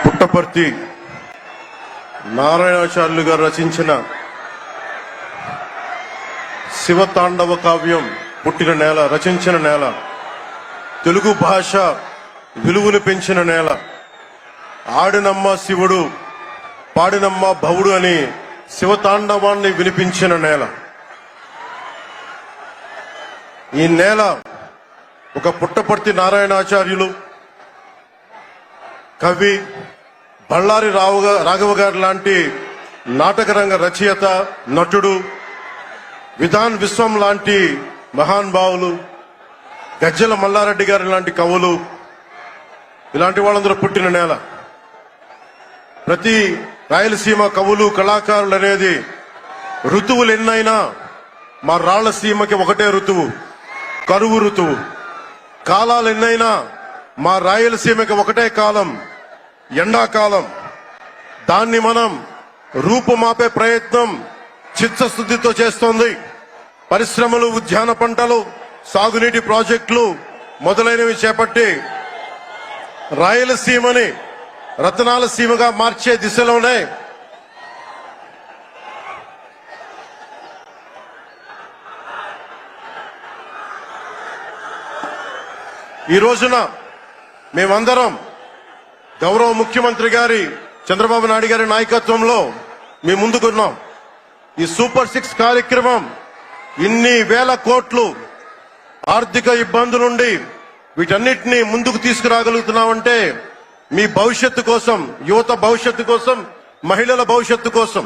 పుట్టపర్తి నారాయణాచార్యులు గారు రచించిన శివతాండవ కావ్యం పుట్టిన నేల, రచించిన నేల, తెలుగు భాష విలువను పెంచిన నేల, ఆడినమ్మ శివుడు పాడినమ్మ భవుడు అని శివతాండవాన్ని వినిపించిన నేల. ఈ నేల ఒక పుట్టపర్తి నారాయణాచార్యులు, కవి బళ్ళారి రాఘవ గారు లాంటి నాటకరంగ రచయిత, నటుడు, విధాన్ విశ్వం లాంటి మహానుభావులు, గజ్జల మల్లారెడ్డి గారు లాంటి కవులు, ఇలాంటి వాళ్ళందరూ పుట్టిన నేల. ప్రతి రాయలసీమ కవులు కళాకారులు అనేది ఋతువులు ఎన్నైనా మా రాళ్లసీమకి ఒకటే ఋతువు, కరువు ఋతువు. కాలాలు ఎన్నైనా మా రాయలసీమకి ఒకటే కాలం, ఎండాకాలం. దాన్ని మనం రూపుమాపే ప్రయత్నం చిత్తశుద్ధితో చేస్తోంది. పరిశ్రమలు, ఉద్యాన పంటలు, సాగునీటి ప్రాజెక్టులు మొదలైనవి చేపట్టి రాయలసీమని రతనాల సీమగా మార్చే దిశలోనే ఈ రోజున మేమందరం గౌరవ ముఖ్యమంత్రి గారి చంద్రబాబు నాయుడు గారి నాయకత్వంలో మేము ముందుకున్నాం. ఈ సూపర్ 6 కార్యక్రమం ఇన్ని వేల కోట్లు ఆర్థిక ఇబ్బందుల నుండి వీటన్నిటినీ ముందుకు తీసుకురాగలుగుతున్నామంటే మీ భవిష్యత్తు కోసం, యువత భవిష్యత్తు కోసం, మహిళల భవిష్యత్తు కోసం.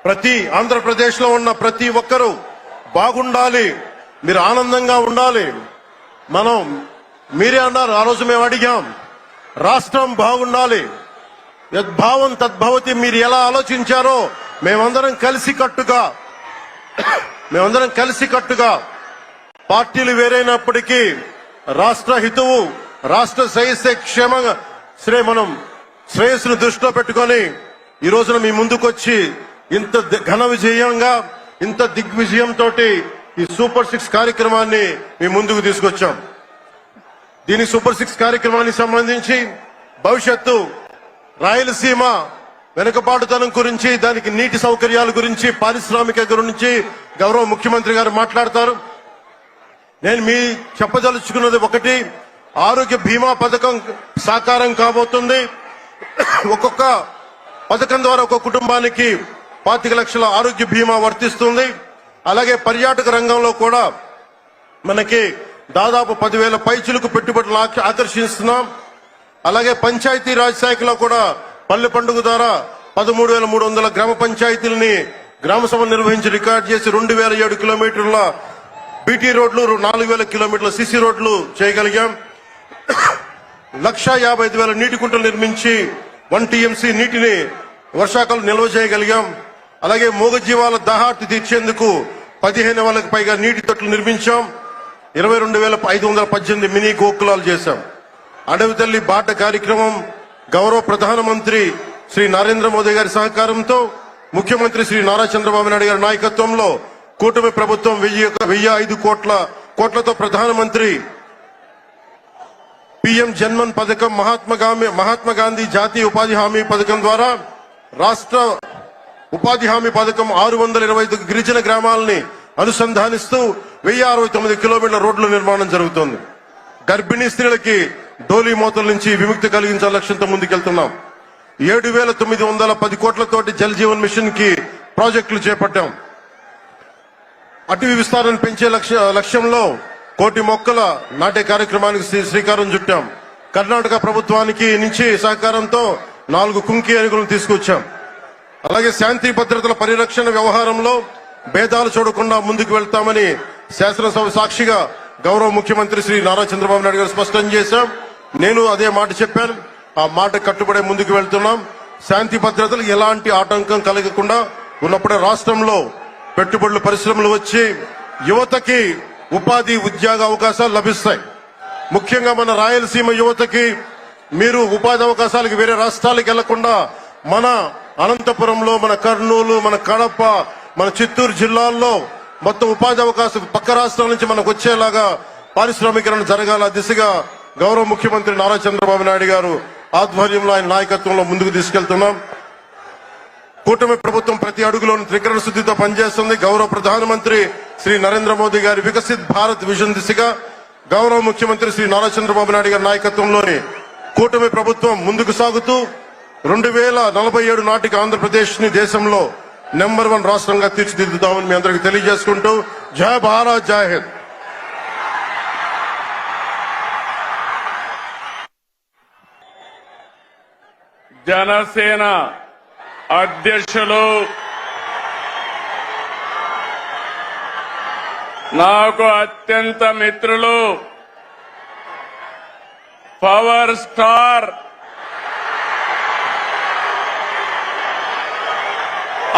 ప్రతి ఆంధ్రప్రదేశ్ లో ఉన్న ప్రతి ఒక్కరూ బాగుండాలి, మీరు ఆనందంగా ఉండాలి. మీరే అన్నారు, ఆ రోజు మేము అడిగాం, రాష్ట్రం బాగుండాలి, యద్భావం తద్భవతి. మీరు ఎలా ఆలోచించారో మేమందరం కలిసికట్టుగా పార్టీలు వేరైనప్పటికీ రాష్ట్ర హితువు, రాష్ట్ర క్షేమంగా మనం శ్రేయస్సును దృష్టిలో పెట్టుకొని ఈ రోజున మీ ముందుకొచ్చి ఇంత ఘన విజయంగా, ఇంత దిగ్విజయంతో ఈ సూపర్ 6 కార్యక్రమాన్ని మీ ముందుకు తీసుకొచ్చాం. దీని సూపర్ 6 కార్యక్రమానికి సంబంధించి భవిష్యత్తు రాయలసీమ వెనుకబాటుతనం గురించి, దానికి నీటి సౌకర్యాల గురించి, పారిశ్రామిక గురించి గౌరవ ముఖ్యమంత్రి గారు మాట్లాడతారు. నేను మీ చెప్పదలుచుకున్నది ఒకటి, ఆరోగ్య బీమా పథకం సాకారం కాబోతుంది. ఒక్కొక్క పథకం ద్వారా ఒక్కొక్క కుటుంబానికి 25 లక్షల ఆరోగ్య బీమా వర్తిస్తుంది. అలాగే పర్యాటక రంగంలో కూడా మనకి దాదాపు 10,000 పైచిలకు పెట్టుబడులు ఆకర్షిస్తున్నాం. అలాగే పంచాయతీ రాజ్ శాఖలో కూడా పల్లె పండుగ ద్వారా 13,300 గ్రామ పంచాయతీలని గ్రామ సభ నిర్వహించి రికార్డు చేసి 2,007 కిలోమీటర్ల బీటీ రోడ్లు, 4,000 కిలోమీటర్ల సిసి రోడ్లు చేయగలిగాం. 1,55,000 నీటి కుంటలు నిర్మించి 1 టీఎంసీ నీటిని వర్షాకాలం నిల్వ చేయగలిగాం. అలాగే మూగజీవాల దాహార్తి తీర్చేందుకు 15,000కు పైగా నీటి తొట్లు నిర్మించాం. 22,518 మినీ గోకులాలు చేశాం. అడవి తల్లి బాట కార్యక్రమం గౌరవ ప్రధానమంత్రి శ్రీ నరేంద్ర మోదీ గారి సహకారంతో, ముఖ్యమంత్రి శ్రీ నారా చంద్రబాబు నాయుడు గారి నాయకత్వంలో కూటమి ప్రభుత్వం 1,005 కోట్లతో ప్రధానమంత్రి పిఎం జన్మన్ పథకం, మహాత్మా గాంధీ జాతీయ ఉపాధి హామీ పథకం ద్వారా రాష్ట్ర ఉపాధి హామీ పథకం 625 గిరిజన గ్రామాలని అనుసంధానిస్తూ 1,069 కిలోమీటర్ల రోడ్ల నిర్మాణం జరుగుతోంది. గర్భిణీ స్త్రీలకి డోలీ మోతల నుంచి విముక్తి కలిగించాల లక్ష్యంతో ముందుకెళ్తున్నాం. 7,910 కోట్లతోటి జల్ జీవన్ మిషన్ కి ప్రాజెక్టులు చేపట్టాం. అటవీ విస్తారణ పెంచే లక్ష్యంలో 1 కోటి మొక్కల నాటే కార్యక్రమానికి శ్రీకారం చుట్టాం. కర్ణాటక ప్రభుత్వానికి నుంచి సహకారంతో 4 కుంకి ఏనుగులను తీసుకొచ్చాం. అలాగే శాంతి భద్రతల పరిరక్షణ వ్యవహారంలో భేదాలు చూడకుండా ముందుకు వెళ్తామని శాసనసభ సాక్షిగా గౌరవ ముఖ్యమంత్రి శ్రీ నారా చంద్రబాబు నాయుడు గారు స్పష్టం చేశాం. నేను అదే మాట చెప్పాను, ఆ మాట కట్టుబడే ముందుకు వెళ్తున్నాం. శాంతి భద్రతలు ఎలాంటి ఆటంకం కలగకుండా ఉన్నప్పుడే రాష్ట్రంలో పెట్టుబడులు, పరిశ్రమలు వచ్చి యువతకి ఉపాధి, ఉద్యోగ అవకాశాలు లభిస్తాయి. ముఖ్యంగా మన రాయలసీమ యువతకి మీరు ఉపాధి అవకాశాలకు వేరే రాష్ట్రాలకు వెళ్లకుండా మన అనంతపురంలో, మన కర్నూలు, మన కడప, మన చిత్తూరు జిల్లాల్లో మొత్తం ఉపాధి అవకాశం పక్క రాష్ట్రాల నుంచి మనకు వచ్చేలాగా పారిశ్రామికరణ జరగాల దిశగా గౌరవ ముఖ్యమంత్రి నారా చంద్రబాబు నాయుడు గారు ఆధ్వర్యంలో ఆయన నాయకత్వంలో ముందుకు తీసుకెళ్తున్నాం. కూటమి ప్రభుత్వం ప్రతి అడుగులోని త్రికరణ శుద్ధితో పనిచేస్తుంది. గౌరవ ప్రధానమంత్రి శ్రీ నరేంద్ర మోదీ గారి వికసిత్ భారత్ విజన్ దిశగా గౌరవ ముఖ్యమంత్రి శ్రీ నారా చంద్రబాబు నాయుడు గారి నాయకత్వంలోని కూటమి ప్రభుత్వం ముందుకు సాగుతూ 2047 నాటికి ఆంధ్రప్రదేశ్ ని దేశంలో నెంబర్ 1 రాష్ట్రంగా తీర్చిదిద్దుతామని మీ అందరికీ తెలియజేసుకుంటూ జై భారత్ జై హింద్. జనసేన అధ్యక్షులు నాకు అత్యంత మిత్రులు పవర్ స్టార్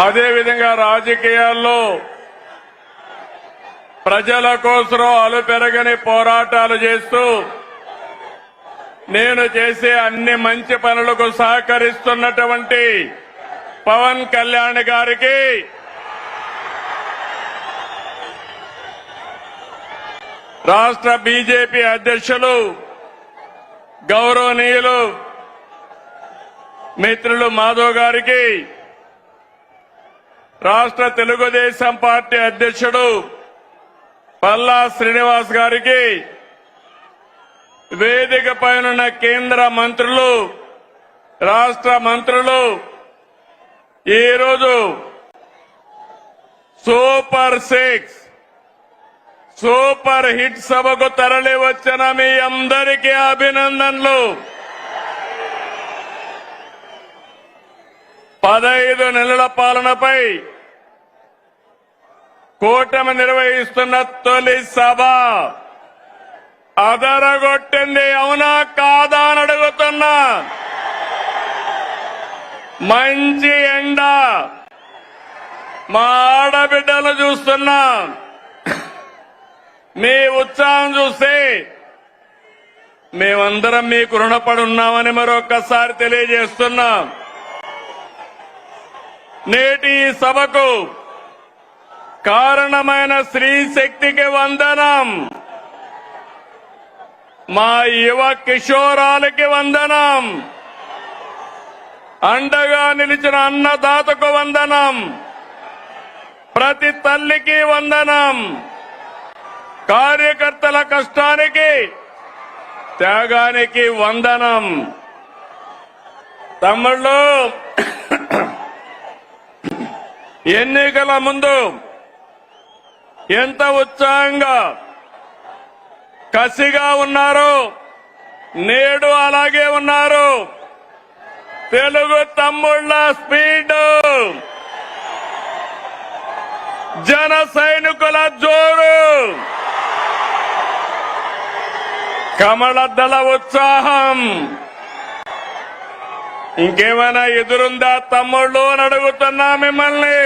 అదేవిధంగా రాజకీయాల్లో ప్రజల కోసం అలుపెరగని పోరాటాలు చేస్తూ నేను చేసే అన్ని మంచి పనులకు సహకరిస్తున్నటువంటి పవన్ కళ్యాణ్ గారికి రాష్ట్ర బీజేపీ అధ్యక్షులు గౌరవనీయులు మిత్రులు మాధవ్ గారికి, రాష్ట్ర తెలుగుదేశం పార్టీ అధ్యక్షుడు పల్లా శ్రీనివాస్ గారికి, వేదిక పైనున్న కేంద్ర మంత్రులు, రాష్ట్ర మంత్రులు, ఈరోజు సూపర్ హిట్ సభకు తరలి వచ్చిన మీ అందరికీ అభినందనలు. 15 నెలల పాలనపై కూటమి నిర్వహిస్తున్న తొలి సభ అదరగొట్టింది. అవునా కాదా అని అడుగుతున్నా. మంచి ఎండ, మా ఆడబిడ్డలు చూస్తున్నా. మీ ఉత్సాహం చూస్తే మేమందరం మీకు రుణపడి ఉన్నామని మరొక్కసారి తెలియజేస్తున్నాం. నేటి ఈ సభకు కారణమైన స్త్రీ శక్తికి వందనం, మా యువ కిషోరాలకి వందనం, అండగా నిలిచిన అన్నదాతకు వందనం, ప్రతి తల్లికి వందనం, కార్యకర్తల కష్టానికి త్యాగానికి వందనం. తమ్ముళ్ళు, ఎన్నికల ముందు ఎంత ఉత్సాహంగా కసిగా ఉన్నారు, నేడు అలాగే ఉన్నారు. తెలుగు తమ్ముళ్ళ స్పీడ్, జన సైనికుల జోరు, కమలదళ ఉత్సాహం ఇంకేమైనా ఎదురుందా తమ్ముళ్ళు అని అడుగుతున్నా మిమ్మల్ని.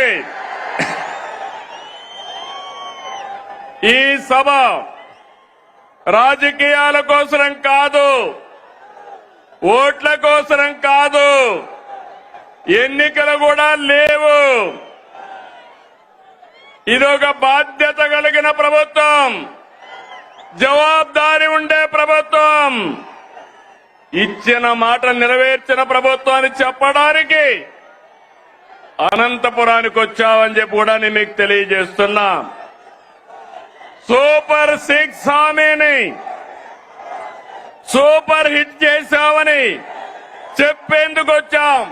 ఈ సభ రాజకీయాల కోసరం కాదు, ఓట్ల కోసరం కాదు, ఎన్నికలు కూడా లేవు. ఇదొక బాధ్యత కలిగిన ప్రభుత్వం, జవాబుదారీ ఉండే ప్రభుత్వం, ఇచ్చిన మాట నెరవేర్చిన ప్రభుత్వాన్ని చెప్పడానికి అనంతపురానికి వచ్చావని చెప్పి కూడా నేను మీకు తెలియజేస్తున్నా. సూపర్ 6 హామీని సూపర్ హిట్ చేశామని చెప్పేందుకు వచ్చాం.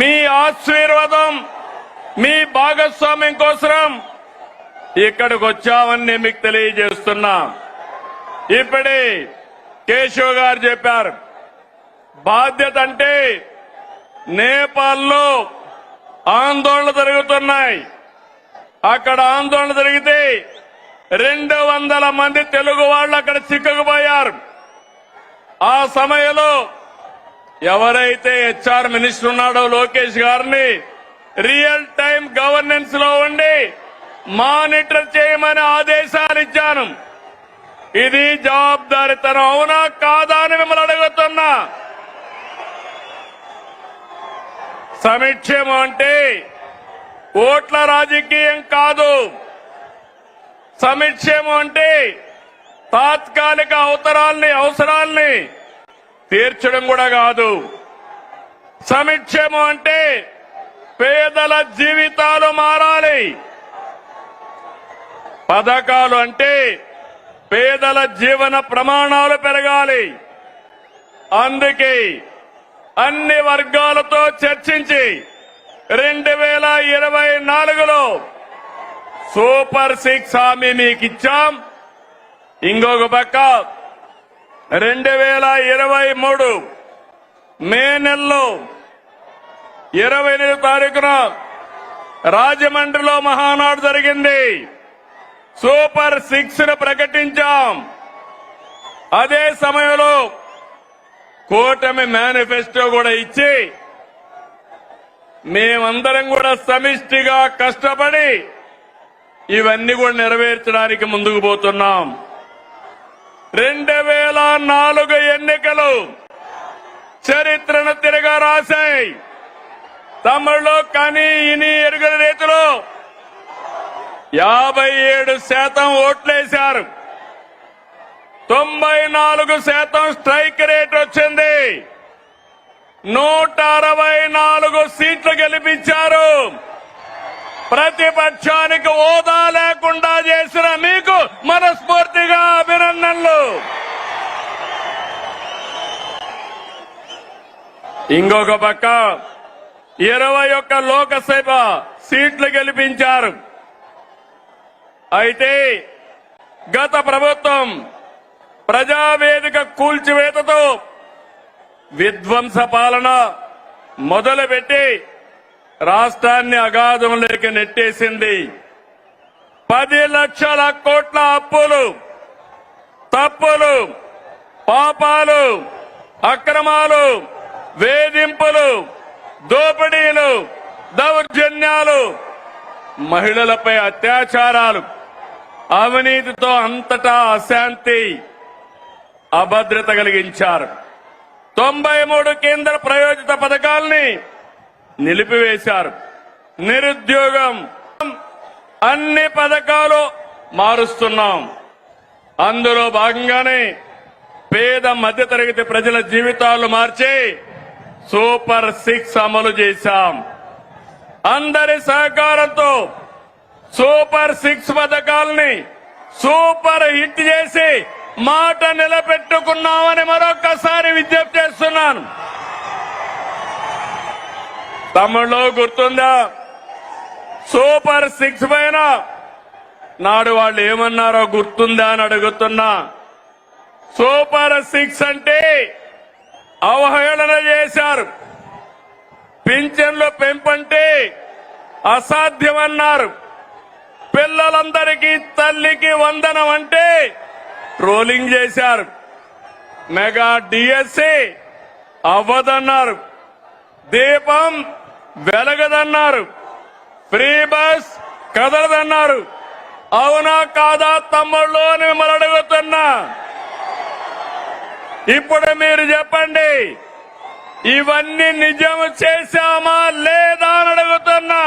మీ ఆశీర్వాదం, మీ భాగస్వామ్యం కోసం ఇక్కడికి వచ్చామని నేను మీకు తెలియజేస్తున్నా. ఇప్పుడే కేశవ్ గారు చెప్పారు, బాధ్యత అంటే నేపాల్లో ఆందోళన జరుగుతున్నాయి. అక్కడ ఆందోళన జరిగితే 200 మంది తెలుగు వాళ్ళు అక్కడ చిక్కుకుపోయారు. ఆ సమయంలో ఎవరైతే హెచ్ఆర్ మినిస్టర్ ఉన్నాడో లోకేష్ గారిని రియల్ టైం గవర్నెన్స్ లో ఉండి మానిటర్ చేయమని ఆదేశాలు ఇచ్చాను. ఇది జవాబుదారీతనం, అవునా కాదా అని మిమ్మల్ని అడుగుతున్నా. సంక్షేమం అంటే ఓట్ల రాజకీయం కాదు. సంక్షేమం అంటే తాత్కాలిక అవసరాల్ని తీర్చడం కూడా కాదు. సంక్షేమం అంటే పేదల జీవితాలు మారాలి. పథకాలు అంటే పేదల జీవన ప్రమాణాలు పెరగాలి. అందుకే అన్ని వర్గాలతో చర్చించి 2024లో సూపర్ 6 హామీ మీకు ఇచ్చాం. ఇంకొక పక్క 2023 మే నెలలో 28వ తారీఖున రాజమండ్రిలో మహానాడు జరిగింది. సూపర్ 6 ను ప్రకటించాం. అదే సమయంలో కూటమి మేనిఫెస్టో కూడా ఇచ్చి మేమందరం కూడా సమిష్టిగా కష్టపడి ఇవన్నీ కూడా నెరవేర్చడానికి ముందుకు పోతున్నాం. 2004 ఎన్నికలు చరిత్రను తిరగా రాశాయి. తమిళలో కని ఇని ఎరుగని రీతిలో 57% ఓట్లేశారు. 94% స్ట్రైక్ రేట్ వచ్చింది. 164 సీట్లు గెలిపించారు. ప్రతిపక్షానికి హోదా లేకుండా చేసిన మీకు మనస్ఫూర్తిగా అభినందనలు. ఇంకొక పక్క 21 లోకసభ సీట్లు గెలిపించారు. అయితే గత ప్రభుత్వం ప్రజావేదిక కూల్చివేతతో విధ్వంస పాలన మొదలుపెట్టి రాష్ట్రాన్ని అగాధంలోకి నెట్టేసింది. 10 లక్షల కోట్ల అప్పులు, తప్పులు, పాపాలు, అక్రమాలు, వేధింపులు, దోపిడీలు, దౌర్జన్యాలు, మహిళలపై అత్యాచారాలు, అవినీతితో అంతటా అశాంతి, అభద్రత కలిగించారు. 93 కేంద్ర ప్రాయోజిత పథకాల్ని నిలిపివేశారు. నిరుద్యోగం, అన్ని పథకాలు మారుస్తున్నాం. అందులో భాగంగానే పేద మధ్యతరగతి ప్రజల జీవితాలు మార్చి సూపర్ 6 అమలు చేశాం. అందరి సహకారంతో సూపర్ 6 పథకాల్ని సూపర్ హిట్ చేసి మాట నిలబెట్టుకున్నామని మరొకసారి విజ్ఞప్తి చేస్తున్నాను. తమిళలో గుర్తుందా? సూపర్ 6 పైన నాడు వాళ్ళు ఏమన్నారో గుర్తుందా అని అడుగుతున్నా. సూపర్ 6 అంటే అవహేళన చేశారు. పింఛన్లు పెంపంటే అసాధ్యమన్నారు. పిల్లలందరికీ తల్లికి వందనం అంటే ట్రోలింగ్ చేశారు. మెగా డిఎస్సి అవ్వదన్నారు. దీపం వెలగదన్నారు. Free bus కదలదన్నారు. అవునా కాదా తమ్ముళ్ళు అని మిమ్మల్ని అడుగుతున్నా. ఇప్పుడు మీరు చెప్పండి, ఇవన్నీ నిజం చేశామా లేదా అని అడుగుతున్నా.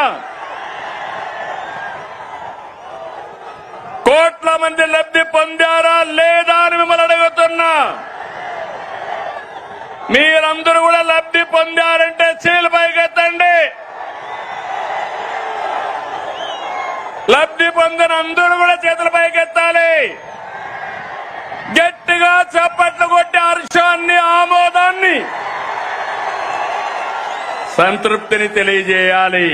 కోట్ల మంది లబ్ధి పొందారా లేదా అని మిమ్మల్ని అడుగుతున్నా. మీరందరూ కూడా లబ్ధి పొందారంటే చేతులు పైకెత్తండి. లబ్ధి పొందిన అందరూ కూడా చేతుల పైకెత్తాలి. గట్టిగా చప్పట్లు కొట్టి హర్షాన్ని, ఆమోదాన్ని, సంతృప్తిని తెలియజేయాలి.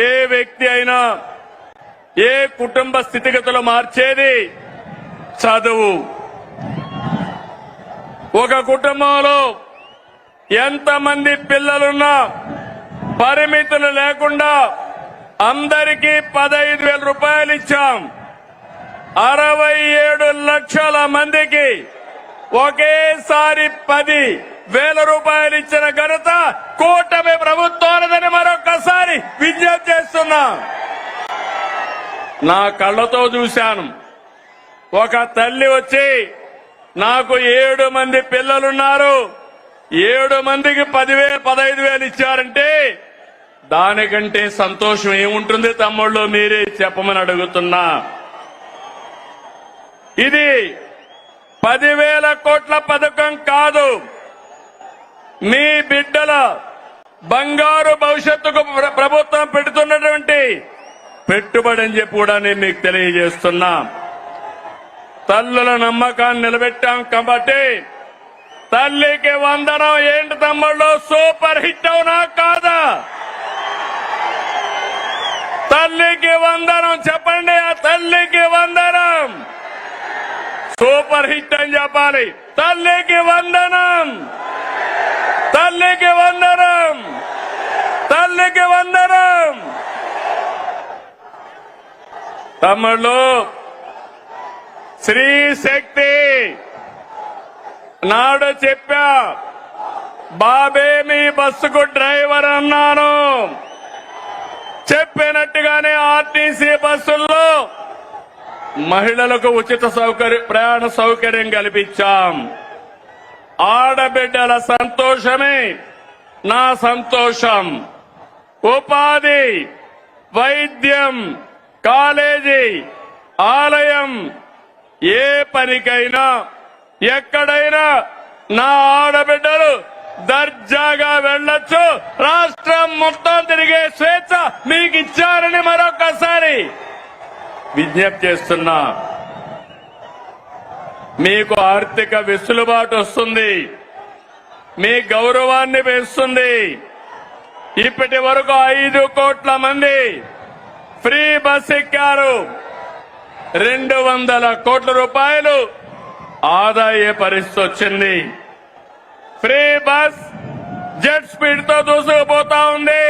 ఏ వ్యక్తి అయినా, ఏ కుటుంబ స్థితిగతులు మార్చేది చదువు. ఒక కుటుంబంలో ఎంతమంది పిల్లలున్నా పరిమితులు లేకుండా అందరికీ 15,000 రూపాయలు ఇచ్చాం. 67 లక్షల మందికి ఒకేసారి 10,000 రూపాయలు ఇచ్చిన ఘనత కూటమి ప్రభుత్వాలదని మరొకసారి విజ్ఞప్తి చేస్తున్నా. నా కళ్ళతో చూశాను. ఒక తల్లి వచ్చి నాకు 7 మంది పిల్లలున్నారు, 7 మందికి 10,000 15,000 ఇచ్చారంటే దానికంటే సంతోషం ఏముంటుంది తమ్ముళ్ళు, మీరే చెప్పమని అడుగుతున్నా. ఇది 10,000 కోట్ల పథకం కాదు, మీ బిడ్డల బంగారు భవిష్యత్తుకు ప్రభుత్వం పెడుతున్నటువంటి పెట్టుబడి అని చెప్పి కూడా నేను మీకు తెలియజేస్తున్నా. తల్లుల నమ్మకాన్ని నిలబెట్టాం కాబట్టి తల్లికి వందనం ఏంటి తమ్ముళ్ళు, సూపర్ హిట్ అవునా కాదా? తల్లికి వందనం చెప్పండి, ఆ తల్లికి వందనం సూపర్ హిట్ అని చెప్పాలి. తల్లికి వందనం, తల్లికి వందనం, తల్లికి వందనం. తమ్ముళ్ళు, స్త్రీ శక్తి నాడు చెప్పా, బాబే మీ బస్సుకు డ్రైవర్ అన్నాను. చెప్పినట్టుగానే ఆర్టీసీ బస్సుల్లో మహిళలకు ఉచిత ప్రయాణ సౌకర్యం కల్పించాం. ఆడబిడ్డల సంతోషమే నా సంతోషం. ఉపాధి, వైద్యం, కాలేజీ, ఆలయం, ఏ పనికైనా ఎక్కడైనా నా ఆడబిడ్డలు దర్జాగా వెళ్లొచ్చు. రాష్ట్రం మొత్తం తిరిగే స్వేచ్ఛ మీకు ఇచ్చారని మరొకసారి విజ్ఞప్తి చేస్తున్నా. మీకు ఆర్థిక వెసులుబాటు వస్తుంది, మీ గౌరవాన్ని పెంచుతుంది. ఇప్పటి వరకు 5 కోట్ల మంది ఫ్రీ బస్ ఎక్కారు. 200 కోట్ల రూపాయలు ఆదాయ పరిస్థితి వచ్చింది. ఫ్రీ బస్ జెట్ స్పీడ్ తో దూసుకుపోతా ఉంది.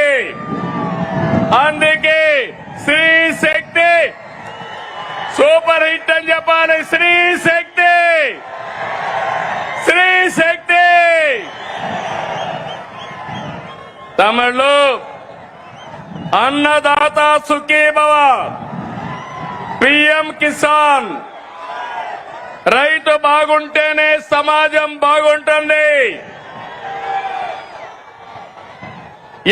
అందుకే స్త్రీ శక్తి సూపర్ హిట్ అని చెప్పాలి. స్త్రీ శక్తి, స్త్రీ శక్తి. తమిళు అన్నదాత సుఖీభవ, పిఎం కిసాన్. రైతు బాగుంటేనే సమాజం బాగుంటుంది.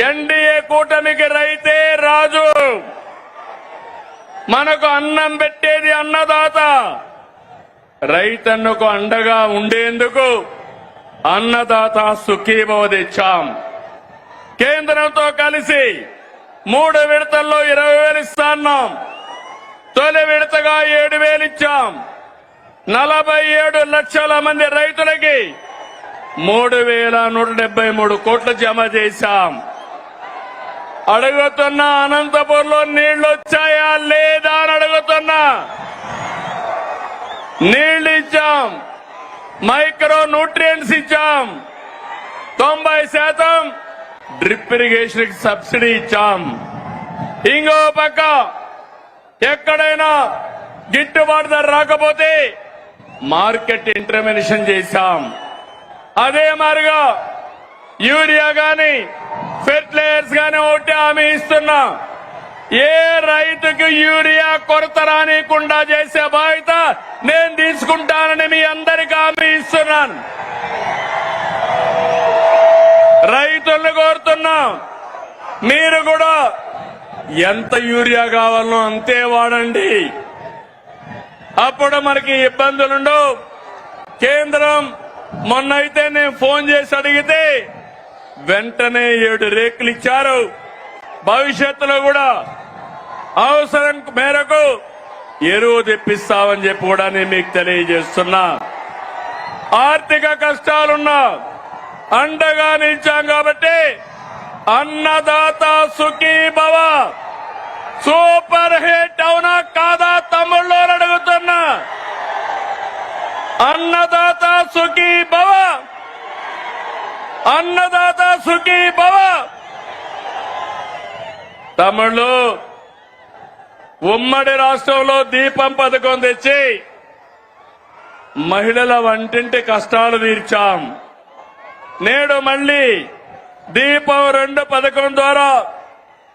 ఎన్డీఏ కూటమికి రైతే రాజు. మనకు అన్నం పెట్టేది అన్నదాత. రైతన్నకు అండగా ఉండేందుకు అన్నదాత సుఖీభవ తెచ్చాం. కేంద్రంతో కలిసి 3 విడతల్లో 20,000 ఇస్తాన్నాం. తొలి విడతగా 7,000 ఇచ్చాం. 47 లక్షల మంది రైతులకి 3,173 కోట్లు జమ చేశాం. అడుగుతున్నా, అనంతపూర్లో నీళ్లు వచ్చాయా లేదా అని అడుగుతున్నా. నీళ్లు ఇచ్చాం, మైక్రో న్యూట్రియంట్స్ ఇచ్చాం, 90% డ్రిప్ ఇరిగేషన్ కి సబ్సిడీ ఇచ్చాం. ఇంకో పక్క ఎక్కడైనా గిట్టుబాటు ధర రాకపోతే మార్కెట్ ఇంటర్వెన్షన్ చేశాం. అదే మాదిరిగా యూరియా గాని ఫెర్టిలైజర్స్ గాని ఒకటి హామీ ఇస్తున్నా. ఏ రైతుకు యూరియా కొరత రానికుండా చేసే బాధ్యత నేను తీసుకుంటానని మీ అందరికీ హామీ ఇస్తున్నాను. రైతులను కోరుతున్నా, మీరు కూడా ఎంత యూరియా కావాలనో అంతే వాడండి. అప్పుడు మనకి ఇబ్బందులుండవు. కేంద్రం మొన్నైతే నేను ఫోన్ చేసి అడిగితే వెంటనే 7 రేకులు ఇచ్చారు. భవిష్యత్తులో కూడా అవసరం మేరకు ఎరువు తెప్పిస్తామని చెప్పి కూడా నేను మీకు తెలియజేస్తున్నా. ఆర్థిక కష్టాలున్నా అండగా నిలిచాం కాబట్టి అన్నదాత సుఖీభవ సూపర్ హిట్ అవునా కాదా తమ్ముళ్ళు అడుగుతున్నా. అన్నదాత సుఖీభవ, అన్నదాత సుఖీభవ. తమ్ముళ్ళు, ఉమ్మడి రాష్ట్రంలో దీపం పథకం తెచ్చి మహిళల వంటింటి కష్టాలు తీర్చాం. నేడు మళ్లీ దీపం 2 పథకం ద్వారా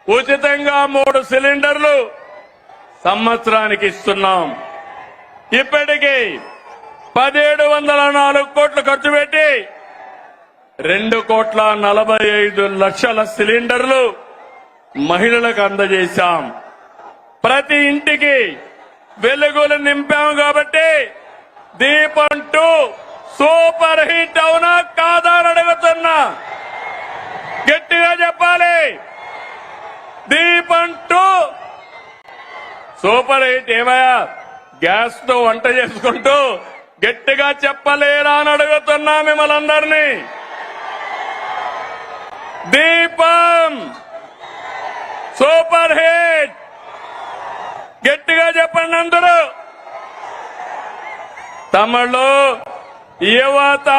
ఉచితంగా 3 సిలిండర్లు సంవత్సరానికి ఇస్తున్నాం. ఇప్పటికీ 1,704 కోట్లు ఖర్చు పెట్టి 2,45,00,000 సిలిండర్లు మహిళలకు అందజేశాం. ప్రతి ఇంటికి వెలుగులు నింపాం కాబట్టి దీపం 2 సూపర్ హిట్ అవునా కాదా అని అడుగుతున్నా. గట్టిగా చెప్పాలి. దీపం 2 సూపర్ హిట్. ఏమయ్యా గ్యాస్ తో వంట చేసుకుంటూ గట్టిగా చెప్పలేరా అని అడుగుతున్నా మిమ్మల్ని అందరినీ. దీపం సూపర్ హిట్. గట్టిగా చెప్పండి అందరూ. తమిళలో యువత,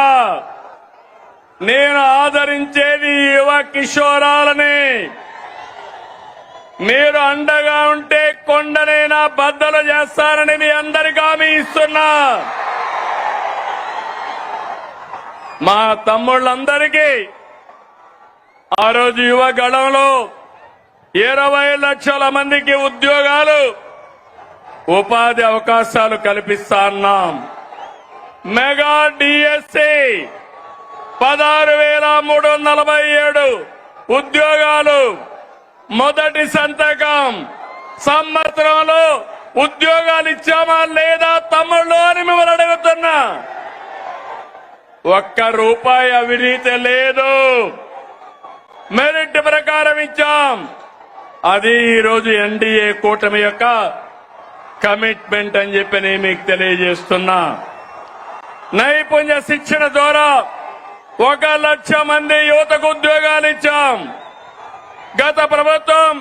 నేను ఆదరించేది యువ కిషోరాలని. మీరు అండగా ఉంటే కొండనైనా బద్దలు చేస్తారని మీ అందరికీ హామీ ఇస్తున్నా. మా తమ్ముళ్ళందరికీ ఆ రోజు యువ గళంలో 20 లక్షల మందికి ఉద్యోగాలు, ఉపాధి అవకాశాలు కల్పిస్తాన్నాం. మెగా డిఎస్సి 16,347 ఉద్యోగాలు. మొదటి సంతకం. సంవత్సరంలో ఉద్యోగాలు ఇచ్చామా లేదా తమ్ముళ్ళు అని మిమ్మల్ని అడుగుతున్నా. ₹1 అవినీతి లేదు. మెరిట్ ప్రకారం ఇచ్చాం. అది ఈరోజు ఎన్డీఏ కూటమి యొక్క కమిట్మెంట్ అని చెప్పి నేను మీకు తెలియజేస్తున్నా. నైపుణ్య శిక్షణ ద్వారా 1 లక్ష మంది యువతకు ఉద్యోగాలు ఇచ్చాం. గత ప్రభుత్వం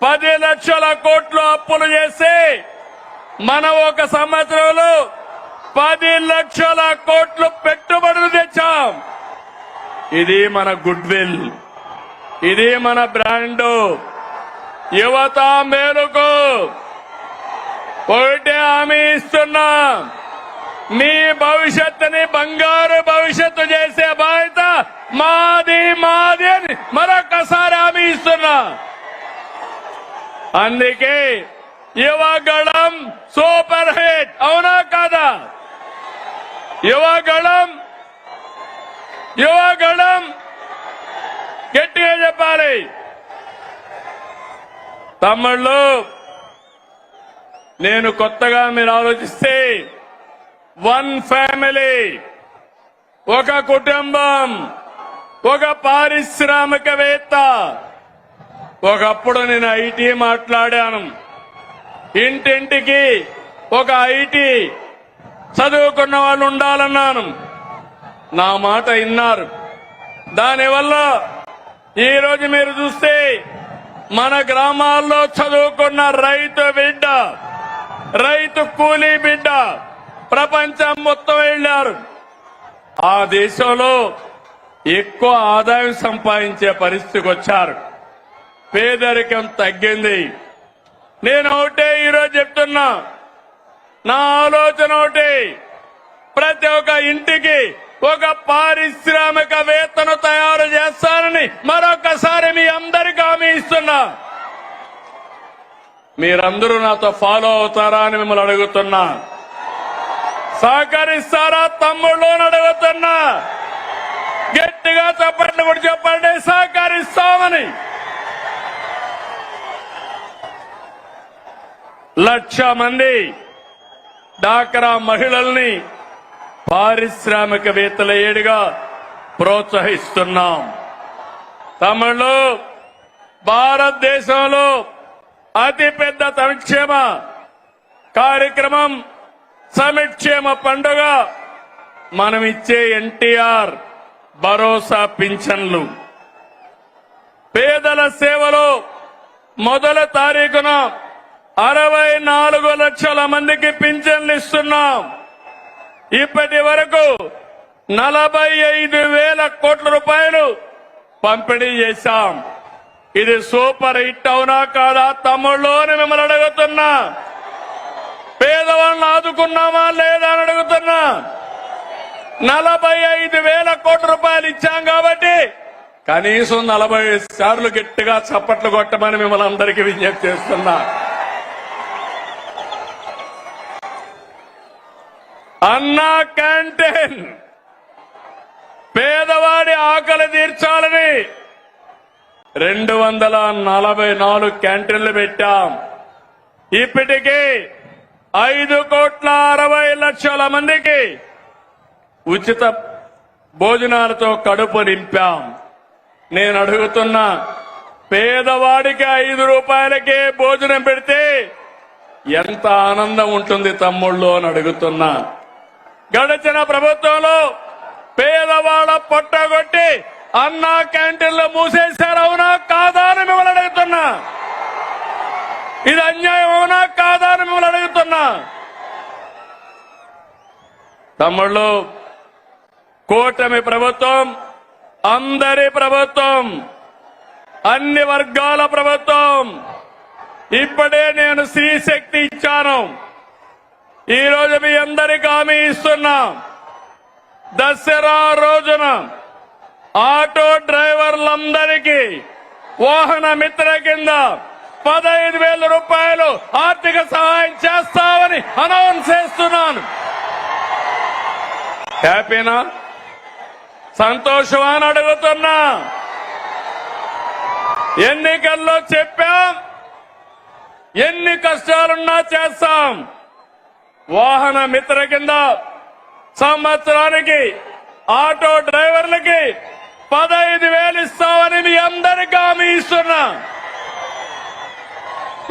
10 లక్షల కోట్లు అప్పులు చేసి మనం 1 సంవత్సరంలో 10 లక్షల కోట్లు పెట్టుబడులు తెచ్చాం. ఇది మన గుడ్ విల్, ఇది మన బ్రాండు. యువత మేలుకు ఒకటే హామీ ఇస్తున్నా. మీ భవిష్యత్తుని బంగారు భవిష్యత్తు చేసే బాధ్యత మాది మాది అని మరొకసారి హామీ ఇస్తున్నా. అందుకే యువగళం సూపర్ హిట్ అవునా కాదా? యువగళం గట్టిగా చెప్పాలి. తమ్ముళ్ళు, నేను కొత్తగా మీరు ఆలోచిస్తే 1 ఫ్యామిలీ, ఒక కుటుంబం, ఒక పారిశ్రామికవేత్త. ఒకప్పుడు నేను ఐటీ మాట్లాడాను. ఇంటింటికి ఒక ఐటీ చదువుకున్న వాళ్ళు ఉండాలన్నాను. నా మాట విన్నారు. దానివల్ల ఈరోజు మీరు చూస్తే మన గ్రామాల్లో చదువుకున్న రైతు బిడ్డ, రైతు కూలీ బిడ్డ ప్రపంచం మొత్తం వెళ్లారు. ఆ దేశంలో ఎక్కువ ఆదాయం సంపాదించే పరిస్థితికి వచ్చారు. పేదరికం తగ్గింది. నేను ఒకటే ఈరోజు చెప్తున్నా, నా ఆలోచన ఒకటి, ప్రతి ఒక్క ఇంటికి ఒక పారిశ్రామికవేత్తను తయారు చేస్తానని మరొకసారి మీ అందరికీ హామీ ఇస్తున్నా. మీరందరూ నాతో ఫాలో అవుతారా అని మిమ్మల్ని అడుగుతున్నా. సహకరిస్తారా తమ్ముళ్ళు అని అడుగుతున్నా. గట్టిగా చెప్పండి, కూడా చెప్పండి సహకరిస్తామని. 1,00,000 మంది డాక్రా మహిళల్ని పారిశ్రామికవేత్తల ఏడుగా ప్రోత్సహిస్తున్నాం. తమిళలో భారతదేశంలో అతిపెద్ద సంక్షేమ కార్యక్రమం సంక్షేమ పండుగ మనం ఇచ్చే ఎన్టీఆర్ భరోసా పింఛన్లు. పేదల సేవలో మొదటి తారీఖున 64 లక్షల మందికి పింఛన్లు ఇస్తున్నాం. ఇప్పటి వరకు 45,000 కోట్ల రూపాయలు పంపిణీ చేశాం. ఇది సూపర్ హిట్ అవునా కాదా తమ్ముళ్ళు అని మిమ్మల్ని అడుగుతున్నా. పేదవాళ్ళని ఆదుకున్నామా లేదా అని అడుగుతున్నా. 45,000 కోట్ల రూపాయలు ఇచ్చాం కాబట్టి కనీసం 40 సార్లు గట్టిగా చప్పట్లు కొట్టమని మిమ్మల్ని అందరికీ విజ్ఞప్తి చేస్తున్నా. అన్నా క్యాంటీన్ పేదవాడి ఆకలి తీర్చాలని 244 క్యాంటీన్లు పెట్టాం. ఇప్పటికీ 5,60,00,000 మందికి ఉచిత భోజనాలతో కడుపు నింపాం. నేను అడుగుతున్నా, పేదవాడికి 5 రూపాయలకే భోజనం పెడితే ఎంత ఆనందం ఉంటుంది తమ్ముళ్ళు అని అడుగుతున్నా. గడిచిన ప్రభుత్వంలో పేదవాళ్ళ పొట్టగొట్టి అన్నా క్యాంటీన్లు మూసేశారు, అవునా కాదా అని మిమ్మల్ని అడుగుతున్నా. ఇది అన్యాయం అవునా కాదా అని మిమ్మల్ని అడుగుతున్నా. తమ్ముళ్ళు, కూటమి ప్రభుత్వం అందరి ప్రభుత్వం, అన్ని వర్గాల ప్రభుత్వం. ఇప్పుడే నేను స్త్రీ శక్తి ఇచ్చాను. ఈ రోజు మీ అందరికీ హామీ ఇస్తున్నా, దసరా రోజున ఆటో డ్రైవర్లందరికీ వాహన మిత్ర కింద 15,000 రూపాయలు ఆర్థిక సహాయం చేస్తామని అనౌన్స్ చేస్తున్నాను. హ్యాపీనా? సంతోషమా అని అడుగుతున్నా. ఎన్నికల్లో చెప్పాం, ఎన్ని కష్టాలున్నా చేస్తాం. వాహన మిత్ర కింద సంవత్సరానికి ఆటో డ్రైవర్లకి 15,000 ఇస్తామని మీ అందరికీ హామీ ఇస్తున్నా.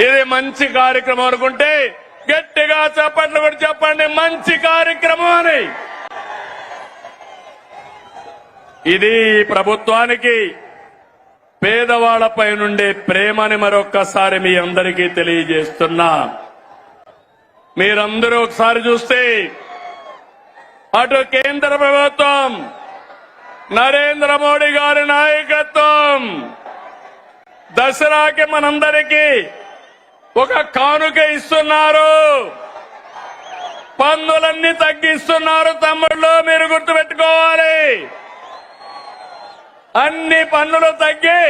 ఇది మంచి కార్యక్రమం అనుకుంటే గట్టిగా చప్పట్లు కూడా చెప్పండి, మంచి కార్యక్రమం అని. ఇది ప్రభుత్వానికి పేదవాళ్లపై నుండే ప్రేమని మరొక్కసారి మీ అందరికీ తెలియజేస్తున్నా. మీరందరూ ఒకసారి చూస్తే అటు కేంద్ర ప్రభుత్వం, నరేంద్ర మోడీ గారి నాయకత్వం దసరాకి మనందరికీ ఒక కానుక ఇస్తున్నారు. పన్నులన్నీ తగ్గిస్తున్నారు. తమ్ముళ్ళు, మీరు గుర్తుపెట్టుకోవాలి. అన్ని పన్నులు తగ్గి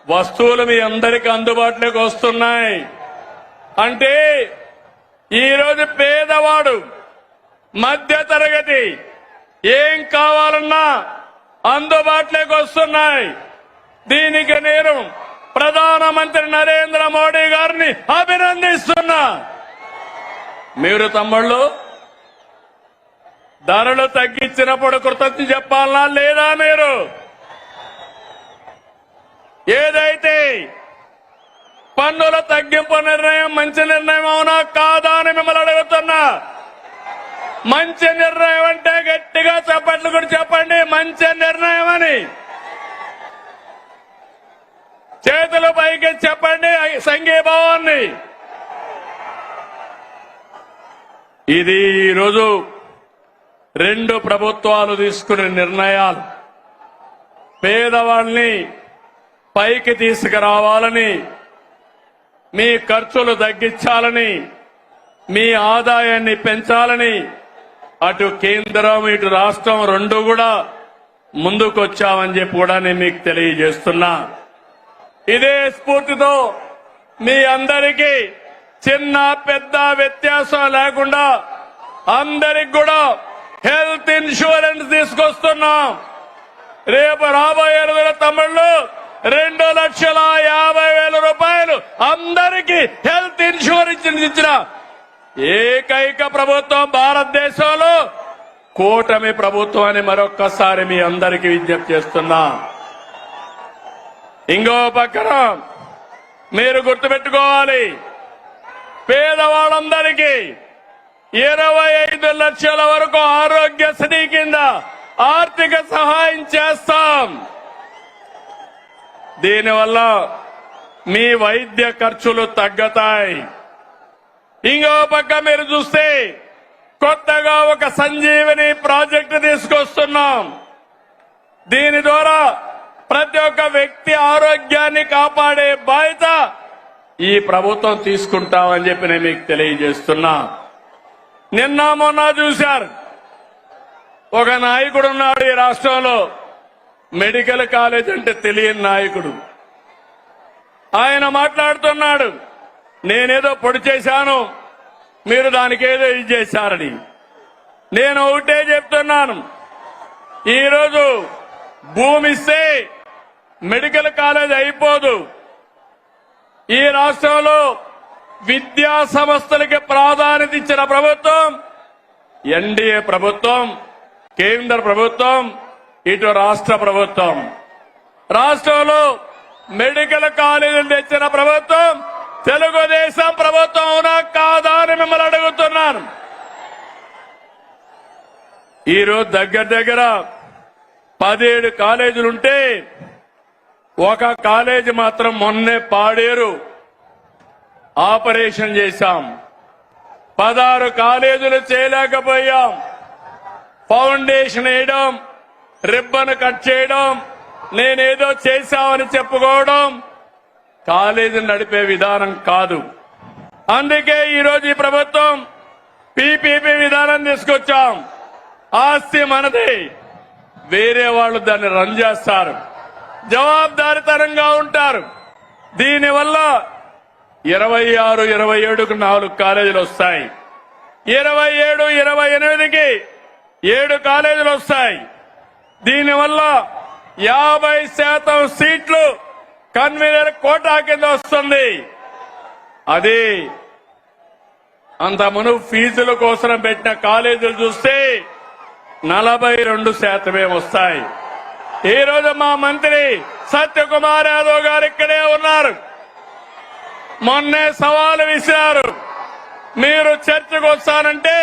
వస్తువులు మీ అందరికీ అందుబాటులోకి వస్తున్నాయి. అంటే ఈరోజు పేదవాడు, మధ్య తరగతి ఏం కావాలన్నా అందుబాటులోకి వస్తున్నాయి. దీనికి నేను ప్రధానమంత్రి నరేంద్ర మోడీ గారిని అభినందిస్తున్నా. మీరు తమ్ముళ్ళు ధరలు తగ్గించినప్పుడు కృతజ్ఞత చెప్పాలనా లేదా? మీరు ఏదైతే పన్నుల తగ్గింపు నిర్ణయం మంచి నిర్ణయం అవునా కాదా అని మిమ్మల్ని అడుగుతున్నా. మంచి నిర్ణయం అంటే గట్టిగా చప్పట్లు కూడా చెప్పండి, మంచి నిర్ణయం అని. చేతుల పైకి చెప్పండి సంఘీభావాన్ని. ఇది ఈరోజు 2 ప్రభుత్వాలు తీసుకునే నిర్ణయాలు. పేదవాళ్ళని పైకి తీసుకురావాలని, మీ ఖర్చులు తగ్గించాలని, మీ ఆదాయాన్ని పెంచాలని అటు కేంద్రం ఇటు రాష్ట్రం 2 కూడా ముందుకొచ్చామని చెప్పి కూడా నేను మీకు తెలియజేస్తున్నా. ఇదే స్ఫూర్తితో మీ అందరికీ చిన్న పెద్ద వ్యత్యాసం లేకుండా అందరికి కూడా హెల్త్ ఇన్సూరెన్స్ తీసుకొస్తున్నాం. రేపు రాబోయే రోజుల తమ్ముళ్ళు 2,50,000 రూపాయలు అందరికీ హెల్త్ ఇన్సూరెన్స్ ఇచ్చిన ఏకైక ప్రభుత్వం భారతదేశంలో కూటమి ప్రభుత్వం అని మరొక్కసారి మీ అందరికీ విజ్ఞప్తి చేస్తున్నా. ఇంకో పక్కన మీరు గుర్తుపెట్టుకోవాలి, పేదవాళ్ళందరికీ 25 లక్షల వరకు ఆరోగ్యశ్రీ కింద ఆర్థిక సహాయం చేస్తాం. దీనివల్ల మీ వైద్య ఖర్చులు తగ్గుతాయి. ఇంకో పక్క మీరు చూస్తే కొత్తగా ఒక సంజీవని ప్రాజెక్టు తీసుకొస్తున్నాం. దీని ద్వారా ప్రతి ఒక్క వ్యక్తి ఆరోగ్యాన్ని కాపాడే బాధ్యత ఈ ప్రభుత్వం తీసుకుంటామని చెప్పి నేను మీకు తెలియజేస్తున్నా. నిన్న మొన్న చూశారు, ఒక నాయకుడు ఉన్నాడు ఈ రాష్ట్రంలో, మెడికల్ కాలేజ్ అంటే తెలియని నాయకుడు. ఆయన మాట్లాడుతున్నాడు, నేనేదో పొడి చేశాను, మీరు దానికేదో ఇది చేశారని. నేను ఒకటే చెప్తున్నాను, ఈరోజు భూమి ఇస్తే మెడికల్ కాలేజ్ అయిపోదు. ఈ రాష్ట్రంలో విద్యా సంస్థలకి ప్రాధాన్యత ఇచ్చిన ప్రభుత్వం ఎన్డీఏ ప్రభుత్వం, కేంద్ర ప్రభుత్వం, ఇటు రాష్ట్ర ప్రభుత్వం. రాష్ట్రంలో మెడికల్ కాలేజీలు తెచ్చిన ప్రభుత్వం తెలుగుదేశం ప్రభుత్వం అవునా కాదా అని మిమ్మల్ని అడుగుతున్నాను. ఈరోజు దగ్గర 17 కాలేజీలుంటే ఒక కాలేజీ మాత్రం మొన్నే పాడేరు ఆపరేషన్ చేశాం. 16 కాలేజీలు చేయలేకపోయాం. ఫౌండేషన్ వేయడం, రిబ్బన్ కట్ చేయడం, నేనేదో చేశామని చెప్పుకోవడం కాలేజీని నడిపే విధానం కాదు. అందుకే ఈరోజు ఈ ప్రభుత్వం పీపీపీ విధానం తీసుకొచ్చాం. ఆస్తి మనది, వేరే వాళ్ళు దాన్ని రన్ చేస్తారు, జవాబుదారితనంగా ఉంటారు. దీనివల్ల 26, 27కు 4 కాలేజీలు వస్తాయి. 27, 28కి 7 కాలేజీలు వస్తాయి. దీనివల్ల 50% సీట్లు కన్వీనర్ కోటా కింద వస్తుంది. అది అంత మునుపు ఫీజుల కోసం పెట్టిన కాలేజీలు చూస్తే 42% వస్తాయి. ఈ రోజు మా మంత్రి సత్యకుమార్ యాదవ్ గారు ఇక్కడే ఉన్నారు. మొన్నే సవాలు విసిరారు, మీరు చర్చకు వస్తానంటే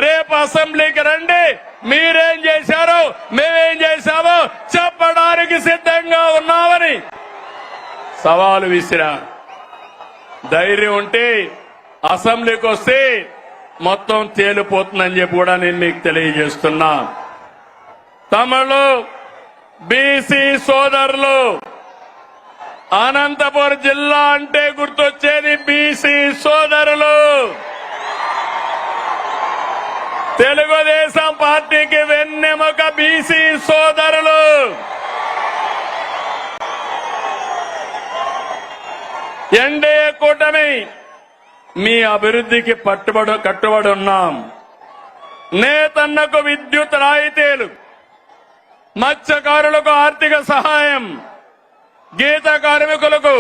రేపు అసెంబ్లీకి రండి, మీరేం చేశారో మేమేం చేశామో చెప్పడానికి సిద్ధంగా ఉన్నామని సవాలు విసిరారు. ధైర్యం ఉంటే అసెంబ్లీకి వస్తే మొత్తం తేలిపోతుందని చెప్పి కూడా నేను మీకు తెలియజేస్తున్నా. తమిళ బీసీ సోదరులు, అనంతపురం జిల్లా అంటే గుర్తొచ్చేది బీసీ సోదరులు. తెలుగుదేశం పార్టీకి వెన్నెముక బీసీ సోదరులు. ఎన్డీఏ కూటమి మీ అభివృద్ధికి కట్టుబడి ఉన్నాం. నేతన్నకు విద్యుత్ రాయితీలు, మత్స్యకారులకు ఆర్థిక సహాయం, గీత కార్మికులకు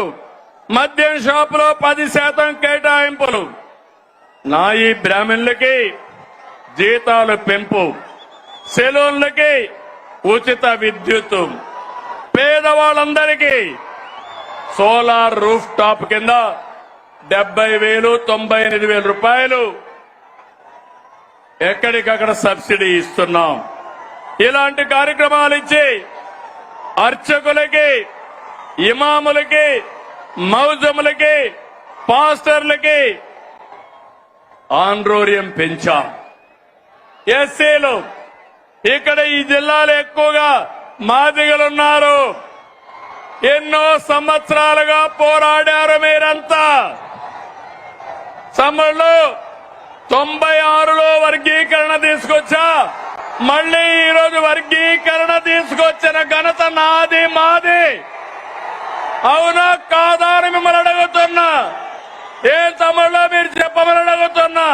మద్యం షాపులో 10% కేటాయింపులు, నాయి బ్రాహ్మణులకి జీతాలు పెంపు, సెలూన్లకి ఉచిత విద్యుత్, పేదవాళ్ళందరికీ సోలార్ రూఫ్ టాప్ కింద 70,000, 98,000 రూపాయలు ఎక్కడికక్కడ సబ్సిడీ ఇస్తున్నాం. ఇలాంటి కార్యక్రమాలు ఇచ్చి అర్చకులకి, ఇమాములకి, మౌజములకి, పాస్టర్లకి ఆండ్రోరియం పెంచాం. ఎస్సీలు ఇక్కడ ఈ జిల్లాలో ఎక్కువగా మాదిగలున్నారు. ఎన్నో సంవత్సరాలుగా పోరాడారు మీరంతా. సమ్మర్లో 96లో వర్గీకరణ తీసుకొచ్చా, మళ్లీ ఈరోజు వర్గీకరణ తీసుకొచ్చిన ఘనత నాది, మాది. అవునా కాదా అని మిమ్మల్ని అడుగుతున్నా. ఏం తమ్ముళ్ళో మీరు చెప్పమని అడుగుతున్నా.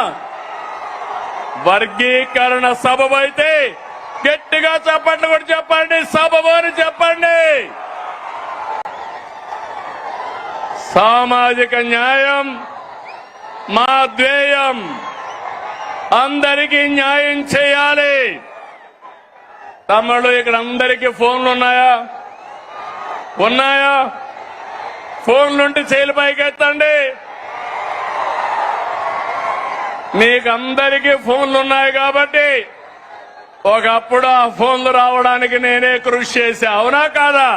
వర్గీకరణ సబబు అయితే గట్టిగా చెప్పండి, కూడా చెప్పండి, సబబు అని చెప్పండి. సామాజిక న్యాయం మా ధ్యేయం. అందరికీ న్యాయం చేయాలి. తమ్ముళ్ళు ఇక్కడ అందరికీ ఫోన్లు ఉన్నాయా? ఉన్నాయా? ఫోన్లుంటే చేతులు పైకెత్తండి. మీకు అందరికీ ఫోన్లు ఉన్నాయి కాబట్టి ఒకప్పుడు ఆ ఫోన్లు రావడానికి నేనే కృషి చేశా. అవునా కాదా?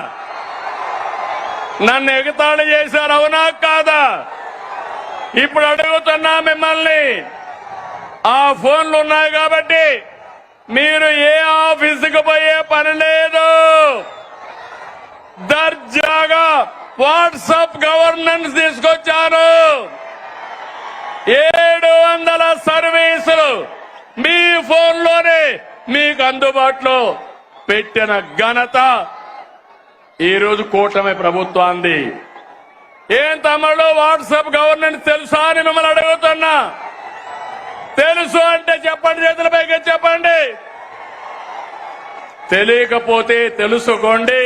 నన్ను ఎగతాళి చేశారు. అవునా కాదా? ఇప్పుడు అడుగుతున్నా మిమ్మల్ని, ఆ ఫోన్లు ఉన్నాయి కాబట్టి మీరు ఏ ఆఫీసుకు పోయే పని లేదు. దర్జాగా వాట్సాప్ గవర్నెన్స్ తీసుకొచ్చాను. 700 సర్వీసులు మీ ఫోన్లోనే మీకు అందుబాటులో పెట్టిన ఘనత ఈరోజు కూటమి ప్రభుత్వాన్ని. ఏం తమ్ముళ్ళు వాట్సాప్ గవర్నెన్స్ తెలుసా అని మిమ్మల్ని అడుగుతున్నా. తెలుసు అంటే చెప్పండి, చేతుల పైకి చెప్పండి. తెలియకపోతే తెలుసుకోండి.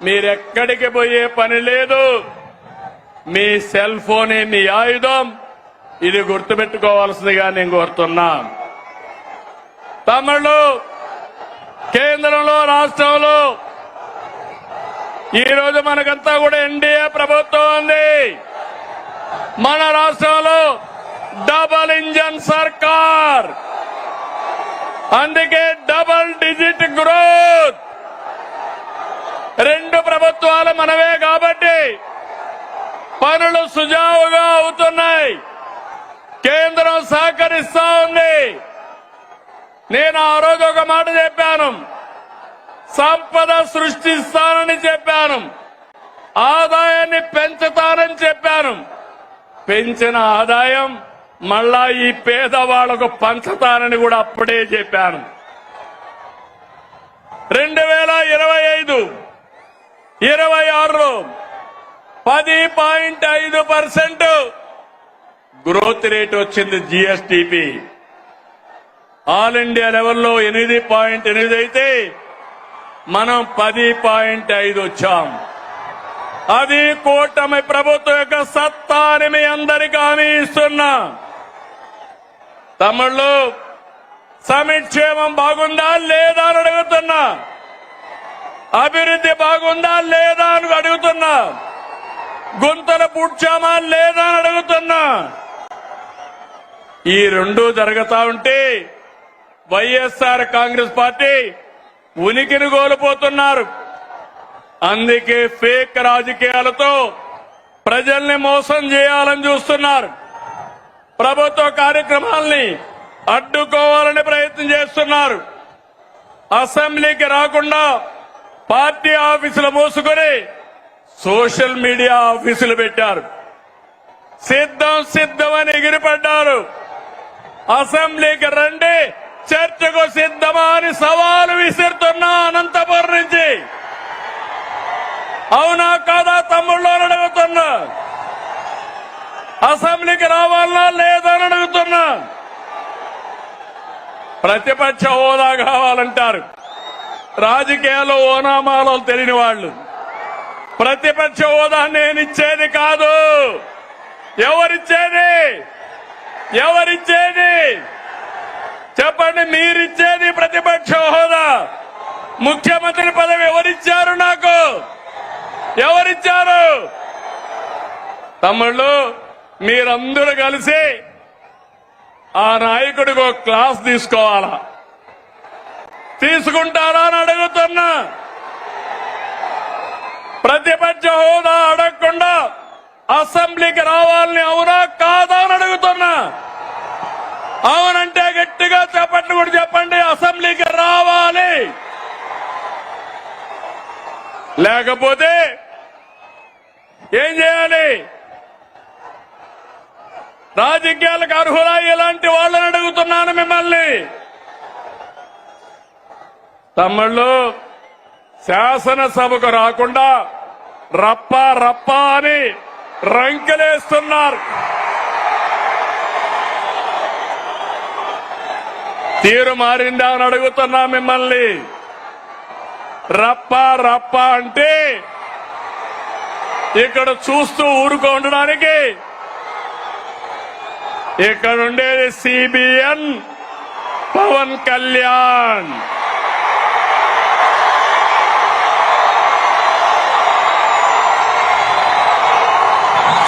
మీరెక్కడికి పోయే పని లేదు. మీ సెల్ ఫోనే మీ ఆయుధం. ఇది గుర్తుపెట్టుకోవాల్సిందిగా నేను కోరుతున్నా. తమిళు కేంద్రంలో రాష్ట్రంలో ఈ రోజు మనకంతా కూడా ఎన్డీఏ ప్రభుత్వం ఉంది. మన రాష్ట్రంలో డబల్ ఇంజన్ సర్కార్. అందుకే డబల్ డిజిట్ గ్రోత్. రెండు ప్రభుత్వాలు మనవే కాబట్టి పనులు సుజావుగా అవుతున్నాయి. కేంద్రం సహకరిస్తా ఉంది. నేను ఆ రోజు ఒక మాట చెప్పాను, సంపద సృష్టిస్తానని చెప్పాను, ఆదాయాన్ని పెంచుతానని చెప్పాను. పెంచిన ఆదాయం మళ్ళా ఈ పేదవాళ్లకు పంచుతానని కూడా అప్పుడే చెప్పాను. 2025-26లో 10.5% గ్రోత్ రేట్ వచ్చింది. జీఎస్టీపీ ఆల్ ఇండియా లెవెల్లో 8.8 అయితే మనం 10.5 వచ్చాం. అది కూటమి ప్రభుత్వం యొక్క సత్తా అని మీ అందరికీ హామీ ఇస్తున్నా. తమిళ్లు సంక్షేమం బాగుందా లేదా అని అడుగుతున్నా. అభివృద్ధి బాగుందా లేదా అని అడుగుతున్నా. గుంతలు పూడ్చామా లేదా అని అడుగుతున్నా. ఈ రెండూ జరుగుతా ఉంటే వైఎస్ఆర్ కాంగ్రెస్ పార్టీ ఉనికిని కోల్పోతున్నారు. అందుకే ఫేక్ రాజకీయాలతో ప్రజల్ని మోసం చేయాలని చూస్తున్నారు. ప్రభుత్వ కార్యక్రమాల్ని అడ్డుకోవాలని ప్రయత్నం చేస్తున్నారు. అసెంబ్లీకి రాకుండా పార్టీ ఆఫీసులు మూసుకొని సోషల్ మీడియా ఆఫీసులు పెట్టారు. సిద్ధమని ఎగిరిపడ్డారు. అసెంబ్లీకి రండి, చర్చకు సిద్ధమా అని సవాలు విసురుతున్నా అనంతపురం నుంచి. అవునా కాదా తమ్ముళ్ళు అని అడుగుతున్నా. అసెంబ్లీకి రావాలనా లేదా అని అడుగుతున్నా. ప్రతిపక్ష హోదా కావాలంటారు. రాజకీయాల్లో ఓనామాలు తెలియని వాళ్ళు. ప్రతిపక్ష హోదా నేనిచ్చేది కాదు. ఎవరిచ్చేది చెప్పండి. మీరిచ్చేది ప్రతిపక్ష హోదా. ముఖ్యమంత్రి పదవి ఎవరిచ్చారు? నాకు ఎవరిచ్చారు? తమ్ముళ్ళు మీరందరూ కలిసి ఆ నాయకుడికి ఒక క్లాస్ తీసుకోవాలా? తీసుకుంటారా అని అడుగుతున్నా. ప్రతిపక్ష హోదా అడగకుండా అసెంబ్లీకి రావాలని అవునా కాదా అని అడుగుతున్నా. అవునంటే గట్టిగా చెప్పండి, కూడా చెప్పండి. అసెంబ్లీకి రావాలి. లేకపోతే ఏం చేయాలి? రాజకీయాలకు అర్హులా ఇలాంటి వాళ్ళని అడుగుతున్నాను మిమ్మల్ని. తమ్ముళ్ళు శాసనసభకు రాకుండా రప్ప అని రంకెలేస్తున్నారు. తీరు మారిందా అని అడుగుతున్నా మిమ్మల్ని. రప్ప అంటే ఇక్కడ చూస్తూ ఊరుకో ఉండడానికి. ఇక్కడ ఉండేది సిబిఎన్ పవన్ కళ్యాణ్.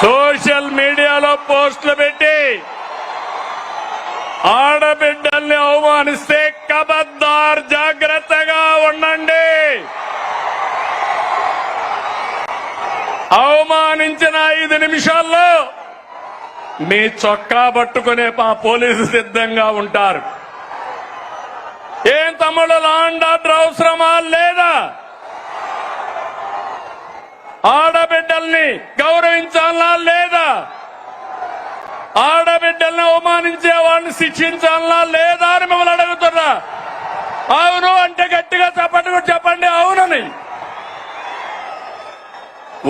సోషల్ మీడియాలో పోస్టులు పెట్టి ఆడబిడ్డల్ని అవమానిస్తే కబద్దార్, జాగ్రత్తగా ఉండండి. అవమానించిన 5 నిమిషాల్లో మీ చొక్కా పట్టుకునే మా పోలీసు సిద్ధంగా ఉంటారు. ఏం తమ్ముడు, లా అండ్ ఆర్డర్ అవసరమా లేదా? ఆడబిడ్డల్ని గౌరవించాలా లేదా? ఆడబిడ్డల్ని అవమానించే వాళ్ళని శిక్షించాలా లేదా అని మిమ్మల్ని అడుగుతున్నా. అవును అంటే గట్టిగా చెప్పండి అవునని.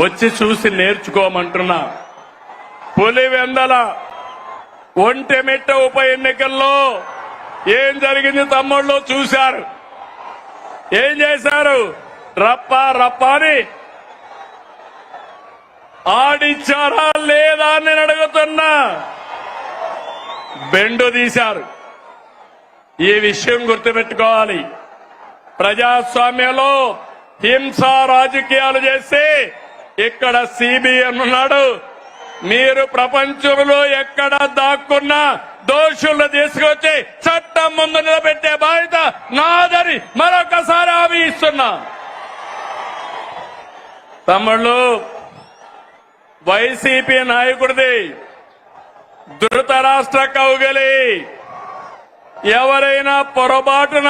వచ్చి చూసి నేర్చుకోమంటున్నా. పులివెందల ఒంటెమిట్ట ఉప ఎన్నికల్లో ఏం జరిగింది తమ్ముళ్ళు చూశారు. ఏం చేశారు? రప్ప రప్ప అని ఆడిచ్చారా లేదా అని నేను అడుగుతున్నా. బెండు తీశారు. ఈ విషయం గుర్తుపెట్టుకోవాలి. ప్రజాస్వామ్యంలో హింసా రాజకీయాలు చేసి ఇక్కడ సిబిఎన్ ఉన్నాడు. మీరు ప్రపంచంలో ఎక్కడ దాక్కున్నా దోషులను తీసుకొచ్చి చట్టం ముందు నిలబెట్టే బాధ్యత నాదని మరొకసారి హామీ ఇస్తున్నా. తమ్ముళ్ళు, వైసీపీ నాయకుడిది ధృతరాష్ట్ర కౌగలి. ఎవరైనా పొరపాటున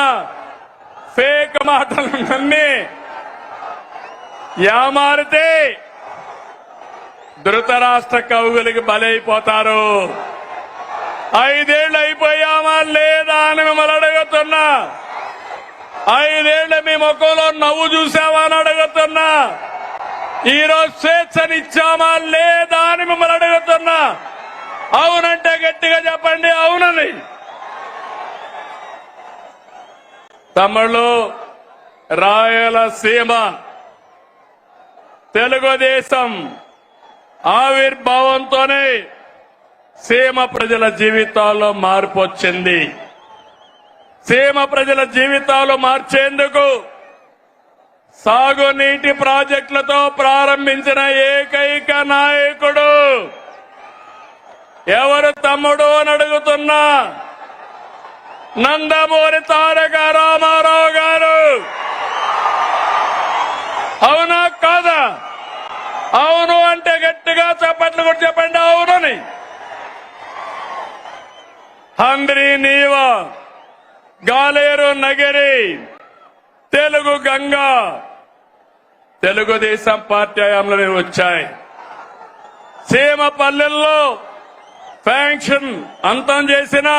ఫేక్ మాటలు నమ్మి యామారితే ధృతరాష్ట్ర కౌగులికి బలైపోతారు. 5 ఏళ్లు అయిపోయామా లేదా అని మిమ్మల్ని అడుగుతున్నా. 5 ఏళ్లు మీ ముఖంలో నవ్వు చూసావా అని అడుగుతున్నా. ఈరోజు స్వేచ్ఛనిచ్చామా లేదా అని మిమ్మల్ని అడుగుతున్నా. అవునంటే గట్టిగా చెప్పండి అవునని. తమ్ముళ్ళు, రాయలసీమ తెలుగుదేశం ఆవిర్భావంతోనే సీమ ప్రజల జీవితాల్లో మార్పు వచ్చింది. సీమ ప్రజల జీవితాలు మార్చేందుకు సాగునీటి ప్రాజెక్టులతో ప్రారంభించిన ఏకైక నాయకుడు ఎవరు తమ్ముడు అని అడుగుతున్నా. నందమూరి తారక రామారావు గారు. అవునా కాదా? అవును అంటే గట్టిగా చప్పట్లు కూడా చెప్పండి అవునని. హంద్రీ నీవా, గాలేరు నగరి, తెలుగు గంగా తెలుగుదేశం పార్టీ హయాంలో వచ్చాయి. సీమ పల్లెల్లో ఫ్యాంక్షన్ అంతం చేసిన,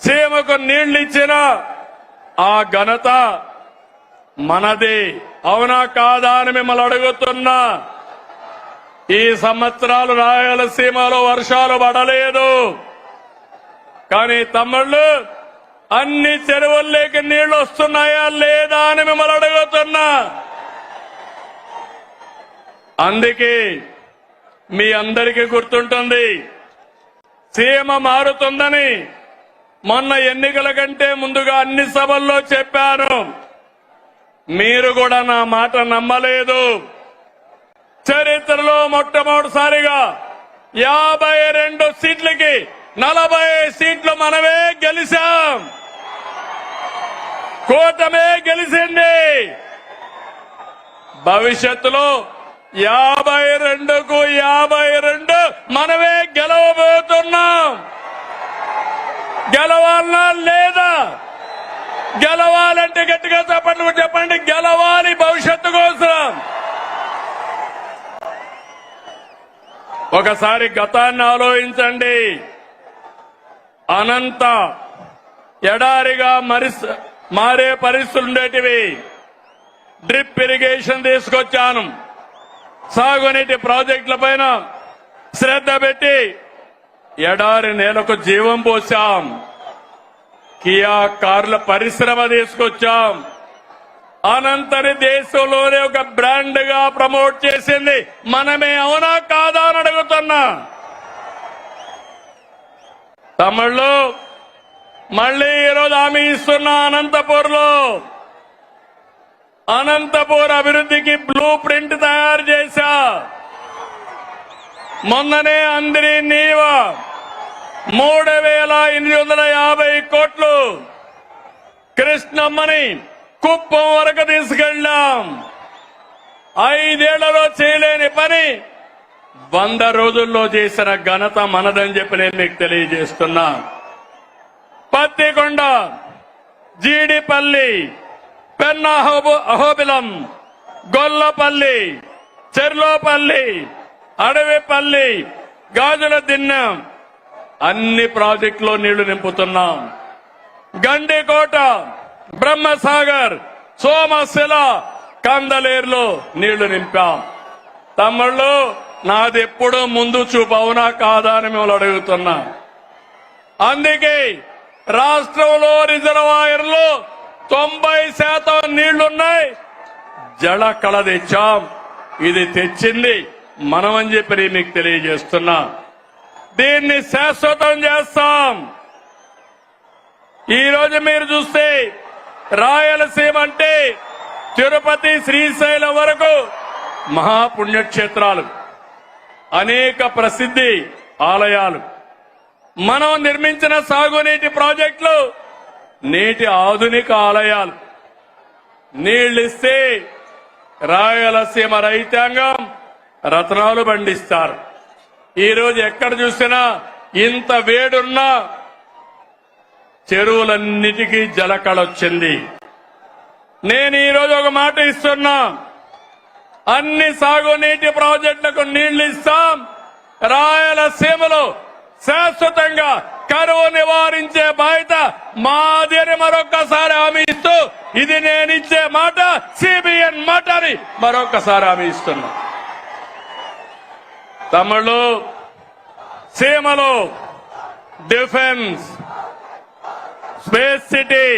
సీమకు నీళ్లు ఇచ్చిన ఆ ఘనత మనది. అవునా కాదా అని మిమ్మల్ని అడుగుతున్నా. ఈ సంవత్సరాలు రాయలసీమలో వర్షాలు పడలేదు. కానీ తమ్ముళ్ళు, అన్ని చెరువుల్లోకి నీళ్లు వస్తున్నాయా లేదా అని మిమ్మల్ని అడుగుతున్నా. అందుకే మీ అందరికీ గుర్తుంటుంది, సీమ మారుతుందని మొన్న ఎన్నికల కంటే ముందుగా అన్ని సభల్లో చెప్పాను. మీరు కూడా నా మాట నమ్మలేదు. చరిత్రలో మొట్టమొదటిసారిగా 52 సీట్లకి 40 సీట్లు మనమే గెలిచాం. కూటమే గెలిచింది. భవిష్యత్తులో 52కు 52 మనమే గెలవబోతున్నాం. గెలవాలనా లేదా? గెలవాలంటే గట్టిగా చెప్పండి. గెలవాలి భవిష్యత్తు కోసం. ఒకసారి గతాన్ని ఆలోచించండి. అనంత ఎడారిగా మారే పరిస్థితులు ఉండేటివి. డ్రిప్ ఇరిగేషన్ తీసుకొచ్చాను. సాగునీటి ప్రాజెక్టుల పైన శ్రద్ధ పెట్టి ఎడారి నేలకు జీవం పోసాం. కియా కార్ల పరిశ్రమ తీసుకొచ్చాం. అనంతరి దేశంలోనే ఒక బ్రాండ్ గా ప్రమోట్ చేసింది మనమే. అవునా కాదా అని అడుగుతున్నా. తమిళ్లో మళ్లీ ఈరోజు హామీ ఇస్తున్నా. అనంతపూర్ అభివృద్ధికి బ్లూ ప్రింట్ తయారు చేశా. మొన్ననే అందరి నీవా 3850 కోట్లు కృష్ణమ్మని కుప్పం వరకు తీసుకెళ్లాం. 5 ఏళ్లలో చేయలేని పని 100 రోజుల్లో చేసిన ఘనత మనదని చెప్పి నేను మీకు తెలియజేస్తున్నా. పత్తికొండ, జీడిపల్లి, పెన్నా అహోబిలం, గొల్లపల్లి, చెర్లోపల్లి, అడవిపల్లి, గాజుల దిన్నెం అన్ని ప్రాజెక్టులో నీళ్లు నింపుతున్నాం. గండికోట, బ్రహ్మసాగర్, సోమశిల, కందలేరులో నీళ్లు నింపాం. తమ్ముళ్ళు, నాది ఎప్పుడూ ముందు చూపు. అవునా కాదా అని మిమ్మల్ని అడుగుతున్నా. అందుకే రాష్ట్రంలో రిజర్వాయర్లో 90% నీళ్లున్నాయి. జల కళ తెచ్చాం. ఇది తెచ్చింది మనమని చెప్పి మీకు తెలియజేస్తున్నా. దీన్ని శాశ్వతం చేస్తాం. ఈ రోజు మీరు చూస్తే రాయలసీమ అంటే తిరుపతి శ్రీశైలం వరకు మహాపుణ్యక్షేత్రాలు, అనేక ప్రసిద్ధి ఆలయాలు, మనం నిర్మించిన సాగునీటి ప్రాజెక్టులు, నేటి ఆధునిక ఆలయాలు. నీళ్లిస్తే రాయలసీమ రైతాంగం రత్నాలు పండిస్తారు. ఈ రోజు ఎక్కడ చూసినా ఇంత వేడున్నా చెరువులన్నిటికీ జలకళొచ్చింది. నేను ఈ రోజు ఒక మాట ఇస్తున్నా, అన్ని సాగునీటి ప్రాజెక్టులకు నీళ్లు ఇస్తాం. రాయలసీమలో శాశ్వతంగా కరువు నివారించే బాధ్యత మాది అని మరొక్కసారి హామీ ఇస్తూ, ఇది నేనిచ్చే మాట సిబిఎన్ మాట అని మరొక్కసారి హామీ ఇస్తున్నా. తమిళ సీమలో defence, space city,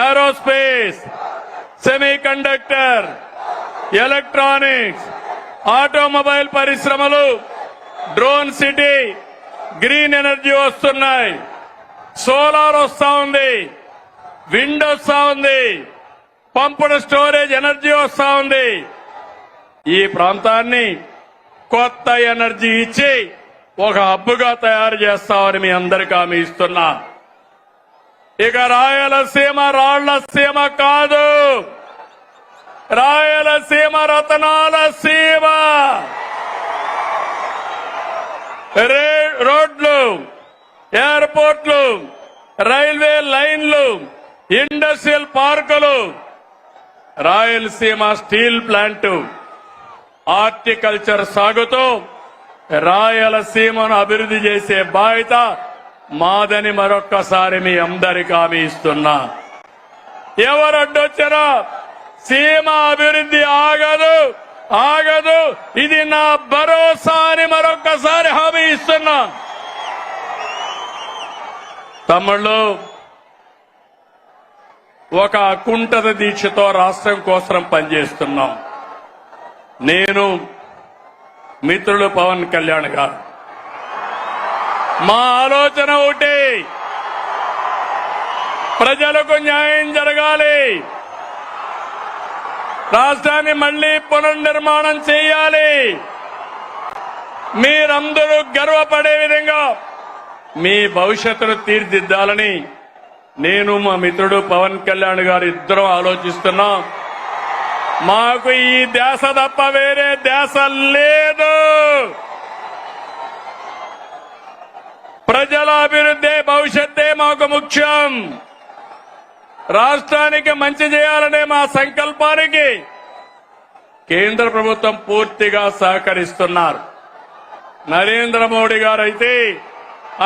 aerospace, semiconductor, electronics, automobile పరిశ్రమలు, డ్రోన్ సిటీ, గ్రీన్ ఎనర్జీ వస్తున్నాయి. సోలార్ వస్తా ఉంది, విండ్ వస్తా ఉంది, పంపుడు స్టోరేజ్ ఎనర్జీ వస్తా ఉంది. ఈ ప్రాంతాన్ని కొత్త ఎనర్జీ ఇచ్చి ఒక హబ్బుగా తయారు చేస్తామని మీ అందరికీ హామీ ఇస్తున్నా. ఇక రాయలసీమ రాళ్ల సీమ కాదు, రాయలసీమ రతనాల సీమ. రోడ్లు, ఎయిర్పోర్ట్లు, రైల్వే లైన్లు, ఇండస్ట్రియల్ పార్కులు, రాయలసీమ స్టీల్ ప్లాంట్, హార్టికల్చర్ సాగుతూ రాయలసీమను అభివృద్ధి చేసే బాధ్యత మాదని మరొక్కసారి మీ అందరికీ హామీ ఇస్తున్నా. ఎవరడ్డొచ్చినా సీమ అభివృద్ధి ఆగదు, ఆగదు. ఇది నా భరోసా అని మరొక్కసారి హామీ ఇస్తున్నా. తమ్ముళ్ళు, ఒక అకుంఠిత దీక్షతో రాష్ట్రం కోసం పనిచేస్తున్నాం. నేను, మిత్రులు పవన్ కళ్యాణ్ గారు, మా ఆలోచన ఒకటి, ప్రజలకు న్యాయం జరగాలి, రాష్ట్రాన్ని మళ్లీ పునర్నిర్మాణం చేయాలి, మీరందరూ గర్వపడే విధంగా మీ భవిష్యత్తును తీర్చిదిద్దాలని నేను, మా మిత్రుడు పవన్ కళ్యాణ్ గారు ఇద్దరం ఆలోచిస్తున్నాం. మాకు ఈ ధ్యాస తప్ప వేరే ధ్యాస లేదు. ప్రజల అభివృద్ధి, భవిష్యత్తే మాకు ముఖ్యం. రాష్ట్రానికి మంచి చేయాలనే మా సంకల్పానికి కేంద్ర ప్రభుత్వం పూర్తిగా సహకరిస్తున్నారు. నరేంద్ర మోడీ గారు అయితే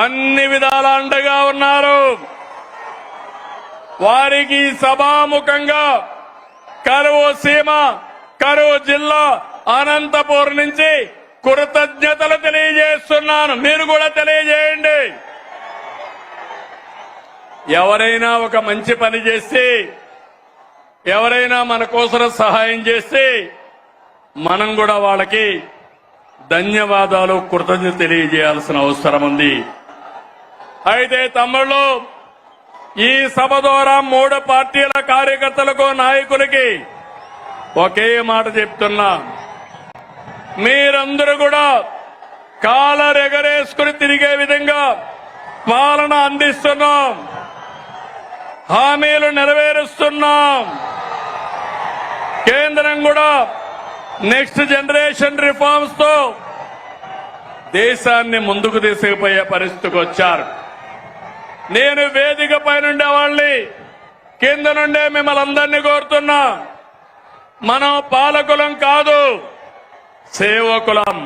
అన్ని విధాల అండగా ఉన్నారు. వారికి సభాముఖంగా కరువు సీమ, కరువు జిల్లా అనంతపూర్ నుంచి కృతజ్ఞతలు తెలియజేస్తున్నాను. మీరు కూడా తెలియజేయండి. ఎవరైనా ఒక మంచి పని చేస్తే, ఎవరైనా మన కోసం సహాయం చేస్తే మనం కూడా వాళ్ళకి ధన్యవాదాలు, కృతజ్ఞత తెలియజేయాల్సిన అవసరం ఉంది. అయితే తమ్ముళ్ళు, ఈ సభ ద్వారా 3 పార్టీల కార్యకర్తలకు, నాయకులకి ఒకే మాట చెప్తున్నా. మీరందరూ కూడా కాలరెగరేసుకుని తిరిగే విధంగా పాలన అందిస్తున్నాం, హామీలు నెరవేరుస్తున్నాం. కేంద్రం కూడా నెక్స్ట్ జనరేషన్ రిఫార్మ్స్ తో దేశాన్ని ముందుకు తీసుకుపోయే పరిస్థితికి వచ్చారు. నేను వేదిక పైనుండే వాళ్ళని, కింద నుండే మిమ్మల్ని అందరినీ కోరుతున్నా, మనం పాలకులం కాదు, సేవకులం.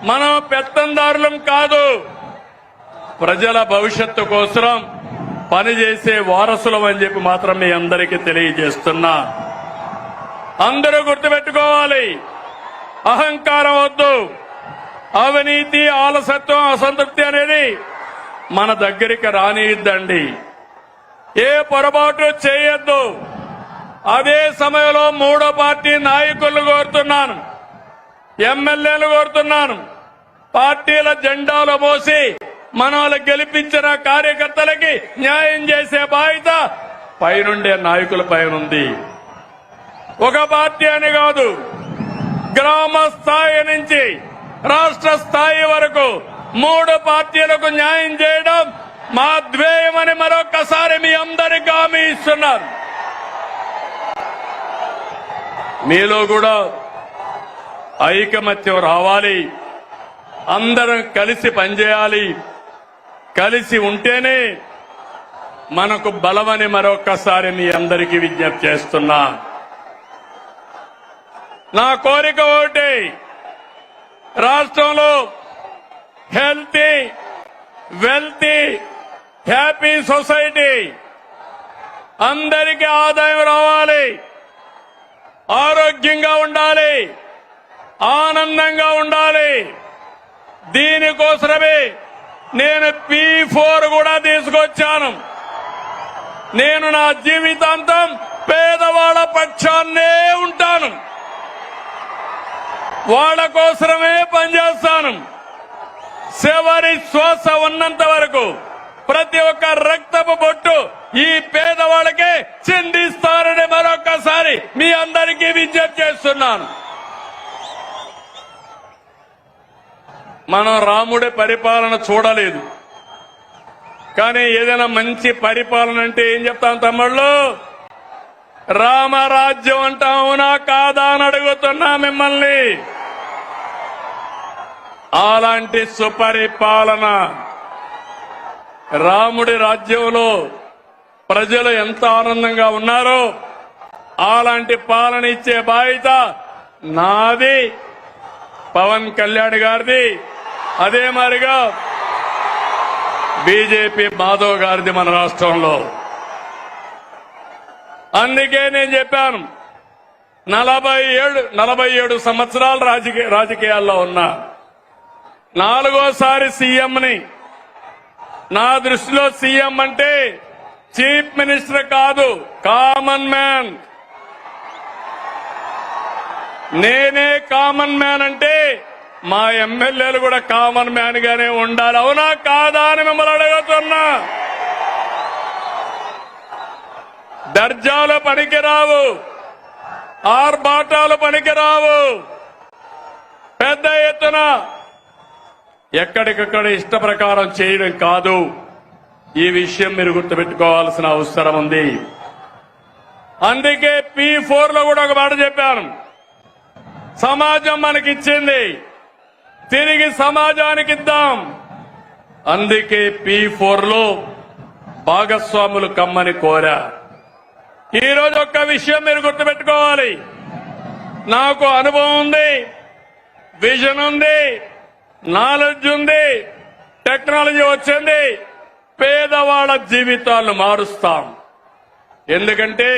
మనం పెత్తందారులం కాదు, ప్రజల భవిష్యత్తు కోసం పనిచేసే వారసులం అని చెప్పి మాత్రం మీ అందరికీ తెలియజేస్తున్నా. అందరూ గుర్తుపెట్టుకోవాలి, అహంకారం వద్దు, అవినీతి, ఆలసత్వం, అసంతృప్తి అనేది మన దగ్గరికి రానియద్దండి. ఏ పొరపాటు చేయొద్దు. అదే సమయంలో మూడో పార్టీ నాయకులను కోరుతున్నాను, ఎమ్మెల్యేలు కోరుతున్నాను, పార్టీల జెండాలు మోసి మనల్ని గెలిపించిన కార్యకర్తలకి న్యాయం చేసే బాధ్యత పైనుండే నాయకుల పైన ఉంది. ఒక పార్టీ అని కాదు, గ్రామ స్థాయి నుంచి రాష్ట్ర స్థాయి వరకు మూడు పార్టీలకు న్యాయం చేయడం మా ధ్యేయమని మరొక్కసారి మీ అందరికీ హామీ ఇస్తున్నాను. మీలో కూడా ఐకమత్యం రావాలి, అందరం కలిసి పనిచేయాలి. కలిసి ఉంటేనే మనకు బలమని మరొక్కసారి మీ అందరికీ విజ్ఞప్తి చేస్తున్నా. నా కోరిక ఒకటి, రాష్ట్రంలో హెల్తీ, వెల్తీ, హ్యాపీ సొసైటీ, అందరికీ ఆదాయం రావాలి, ఆరోగ్యంగా ఉండాలి, ఆనందంగా ఉండాలి. దీనికోసమే నేను P4 కూడా తీసుకొచ్చాను. నేను నా జీవితాంతం పేదవాళ్ల పక్షాన్నే ఉంటాను, వాళ్ళ కోసమే పనిచేస్తాను. చివరి శ్వాస ఉన్నంత వరకు ప్రతి ఒక్క రక్తపు బొట్టు ఈ పేదవాళ్ళకే చిందిస్తారని మరొక్కసారి మీ అందరికీ విజ్ఞప్తి చేస్తున్నాను. మనం రాముడి పరిపాలన చూడలేదు, కానీ ఏదైనా మంచి పరిపాలన అంటే ఏం చెప్తాం తమ్ముళ్ళు? రామరాజ్యం అంటాం, అవునా కాదా అని అడుగుతున్నా మిమ్మల్ని. అలాంటి సుపరిపాలన రాముడి రాజ్యంలో ప్రజలు ఎంత ఆనందంగా ఉన్నారో అలాంటి పాలన ఇచ్చే బాధ్యత నాది, పవన్ కళ్యాణ్ గారిది, అదే మరిగా బీజేపీ మాధవ్ గారిది మన రాష్ట్రంలో. అందుకే నేను చెప్పాను, 47 సంవత్సరాలు రాజకీయాల్లో ఉన్నా, 4వ సీఎంని. నా దృష్టిలో సీఎం అంటే చీఫ్ మినిస్టర్ కాదు, కామన్ మ్యాన్. నేనే కామన్ మ్యాన్ అంటే మా ఎమ్మెల్యేలు కూడా కామన్ మ్యాన్ గానే ఉండాలి, అవునా కాదా అని మిమ్మల్ని అడుగుతున్నా. దర్జాలు పనికిరావు, ఆర్భాటాలు పనికిరావు. పెద్ద ఎత్తున ఎక్కడికక్కడ ఇష్ట ప్రకారం చేయడం కాదు. ఈ విషయం మీరు గుర్తుపెట్టుకోవాల్సిన అవసరం ఉంది. అందుకే P4 లో కూడా ఒక మాట చెప్పాను, సమాజం మనకిచ్చింది, తిరిగి సమాజానికి ఇద్దాం. అందుకే P4 లో భాగస్వాములు కమ్మని కోరా. ఈ రోజు ఒక్క విషయం మీరు గుర్తుపెట్టుకోవాలి, నాకు అనుభవం ఉంది, విజన్ ఉంది, నాలెడ్జ్ ఉంది, టెక్నాలజీ వచ్చింది. పేదవాళ్ల జీవితాలను మారుస్తాం. ఎందుకంటే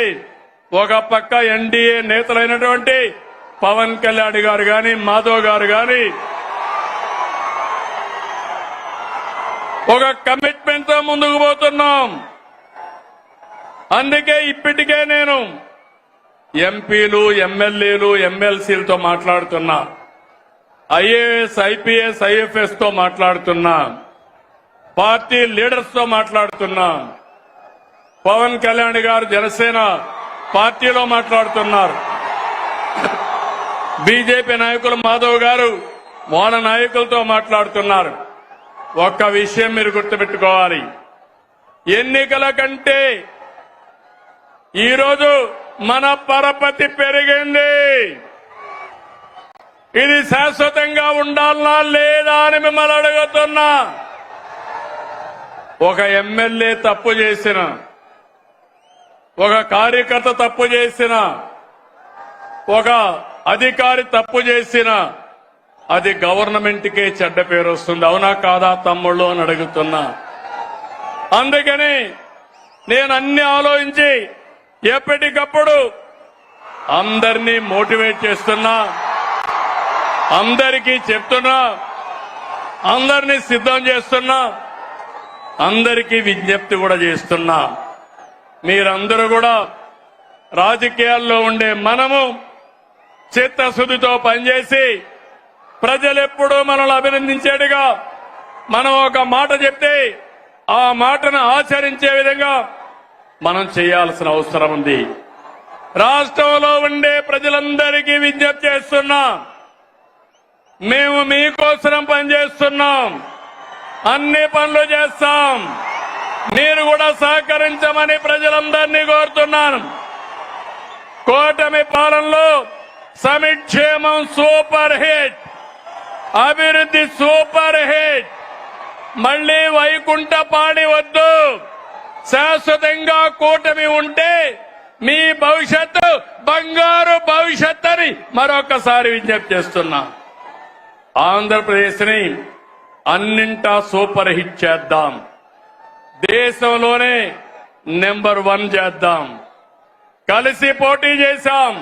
ఒక పక్క ఎన్డీఏ నేతలైనటువంటి పవన్ కళ్యాణ్ గారు గాని, మాధవ్ గారు గాని ఒక కమిట్మెంట్ తో ముందుకు పోతున్నాం. అందుకే ఇప్పటికే నేను ఎంపీలు, ఎమ్మెల్యేలు, ఎమ్మెల్సీలతో మాట్లాడుతున్నా, ఐఏఎస్, ఐపీఎస్, ఐఎఫ్ఎస్ తో మాట్లాడుతున్నా, పార్టీ లీడర్స్ తో మాట్లాడుతున్నా. పవన్ కళ్యాణ్ గారు జనసేన పార్టీలో మాట్లాడుతున్నారు, బీజేపీ నాయకులు మాధవ్ గారు వాళ్ళ నాయకులతో మాట్లాడుతున్నారు. ఒక్క విషయం మీరు గుర్తుపెట్టుకోవాలి, ఎన్నికల కంటే ఈరోజు మన పరపతి పెరిగింది. ఇది శాశ్వతంగా ఉండాలనా లేదా అని మిమ్మల్ని అడుగుతున్నా. ఒక ఎమ్మెల్యే తప్పు చేసిన, ఒక కార్యకర్త తప్పు చేసిన, ఒక అధికారి తప్పు చేసిన అది గవర్నమెంట్కే చెడ్డ పేరు వస్తుంది, అవునా కాదా తమ్ముళ్ళు అని అడుగుతున్నా. అందుకని నేను అన్ని ఆలోచించి ఎప్పటికప్పుడు అందరినీ మోటివేట్ చేస్తున్నా, అందరికీ చెప్తున్నా, అందరినీ సిద్ధం చేస్తున్నా, అందరికీ విజ్ఞప్తి కూడా చేస్తున్నా. మీరందరూ కూడా రాజకీయాల్లో ఉండే మనము చిత్తశుద్ధితో పనిచేసి ప్రజలెప్పుడూ మనల్ని అభినందించేట్టుగా మనం ఒక మాట చెప్తే ఆ మాటను ఆచరించే విధంగా మనం చేయాల్సిన అవసరం ఉంది. రాష్ట్రంలో ఉండే ప్రజలందరికీ విజ్ఞప్తి చేస్తున్నాం. మేము మీకోసం పనిచేస్తున్నాం. అన్ని పనులు చేస్తాం. మీరు కూడా సహకరించమని ప్రజలందరినీ కోరుతున్నాను. కూటమి పాలనలో సంక్షేమం సూపర్ హిట్, అభివృద్ధి సూపర్ హిట్. మళ్లీ వైకుంఠపాడి వద్దు. శాశ్వతంగా కూటమి ఉంటే మీ భవిష్యత్తు బంగారు భవిష్యత్ అని మరొకసారి విజ్ఞప్తి చేస్తున్నా. ఆంధ్రప్రదేశ్ ని అన్నింటా సూపర్ హిట్ చేద్దాం. దేశంలోనే నెంబర్ 1 చేద్దాం. కలిసి పోటీ చేశాం,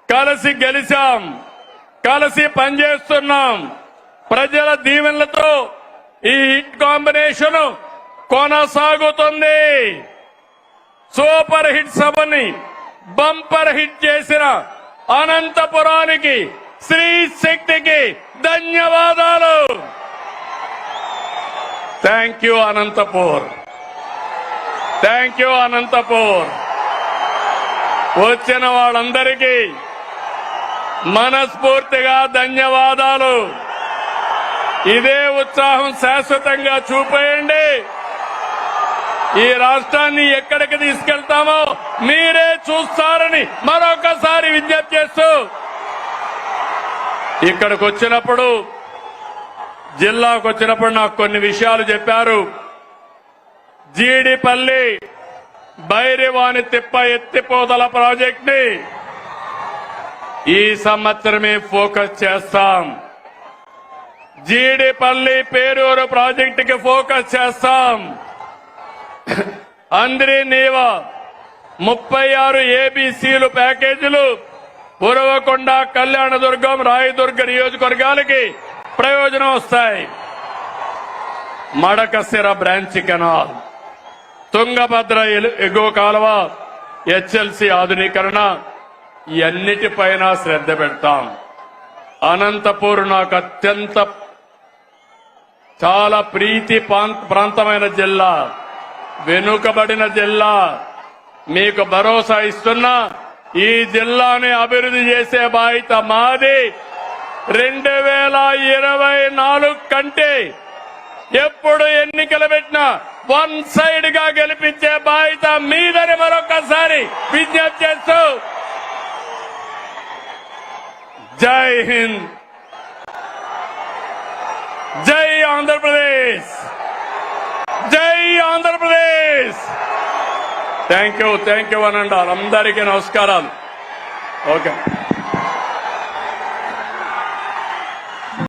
కలిసి గెలిచాం, కలిసి పనిచేస్తున్నాం. ప్రజల దీవెనలతో ఈ హిట్ కాంబినేషన్ కొనసాగుతుంది. సూపర్ హిట్ సభని బంపర్ హిట్ చేసిన అనంతపురానికి, శ్రీ శక్తికి ధన్యవాదాలు. Thank you Anantapur, thank you Anantapur. వచ్చిన వాళ్ళందరికీ మనస్ఫూర్తిగా ధన్యవాదాలు. ఇదే ఉత్సాహం శాశ్వతంగా చూపేయండి. ఈ రాష్ట్రాన్ని ఎక్కడికి తీసుకెళ్తామో మీరే చూస్తారని మరొకసారి విజ్ఞప్తి చేస్తూ, ఇక్కడికి వచ్చినప్పుడు, జిల్లాకు వచ్చినప్పుడు నాకు కొన్ని విషయాలు చెప్పారు. జీడిపల్లి బైరివాణి తిప్ప ఎత్తిపోతల ప్రాజెక్ట్ ని ఈ సంవత్సరమే ఫోకస్ చేస్తాం. జీడిపల్లి పేరూరు ప్రాజెక్టుకి ఫోకస్ చేస్తాం. అంద్రి నీవా 36 ఏబీసీలు ప్యాకేజీలు ఉరవకొండ, కళ్యాణదుర్గం, రాయదుర్గ నియోజకవర్గాలకి ప్రయోజనం వస్తాయి. మడకశిర బ్రాంచ్ కెనాల్, తుంగభద్ర ఎగువ కాలువ, హెచ్ఎల్సీ ఆధునీకరణ, ఇవన్నిటిపైన శ్రద్ధ పెడతాం. అనంతపూర్ నాకు అత్యంత చాలా ప్రీతి ప్రాంతమైన జిల్లా, వెనుకబడిన జిల్లా. మీకు భరోసా ఇస్తున్నా, ఈ జిల్లాని అభివృద్ధి చేసే బాధ్యత మాది. 2024 కంటే ఎప్పుడు ఎన్నికలు పెట్టినా 1 సైడ్ గా గెలిపించే బాధ్యత మీదని మరొకసారి విజ్ఞప్తి చేస్తూ, జై హింద్, జై ఆంధ్రప్రదేశ్, జై ఆంధ్రప్రదేశ్. థ్యాంక్ యూ అనండి. అందరికీ నమస్కారాలు. ఓకే.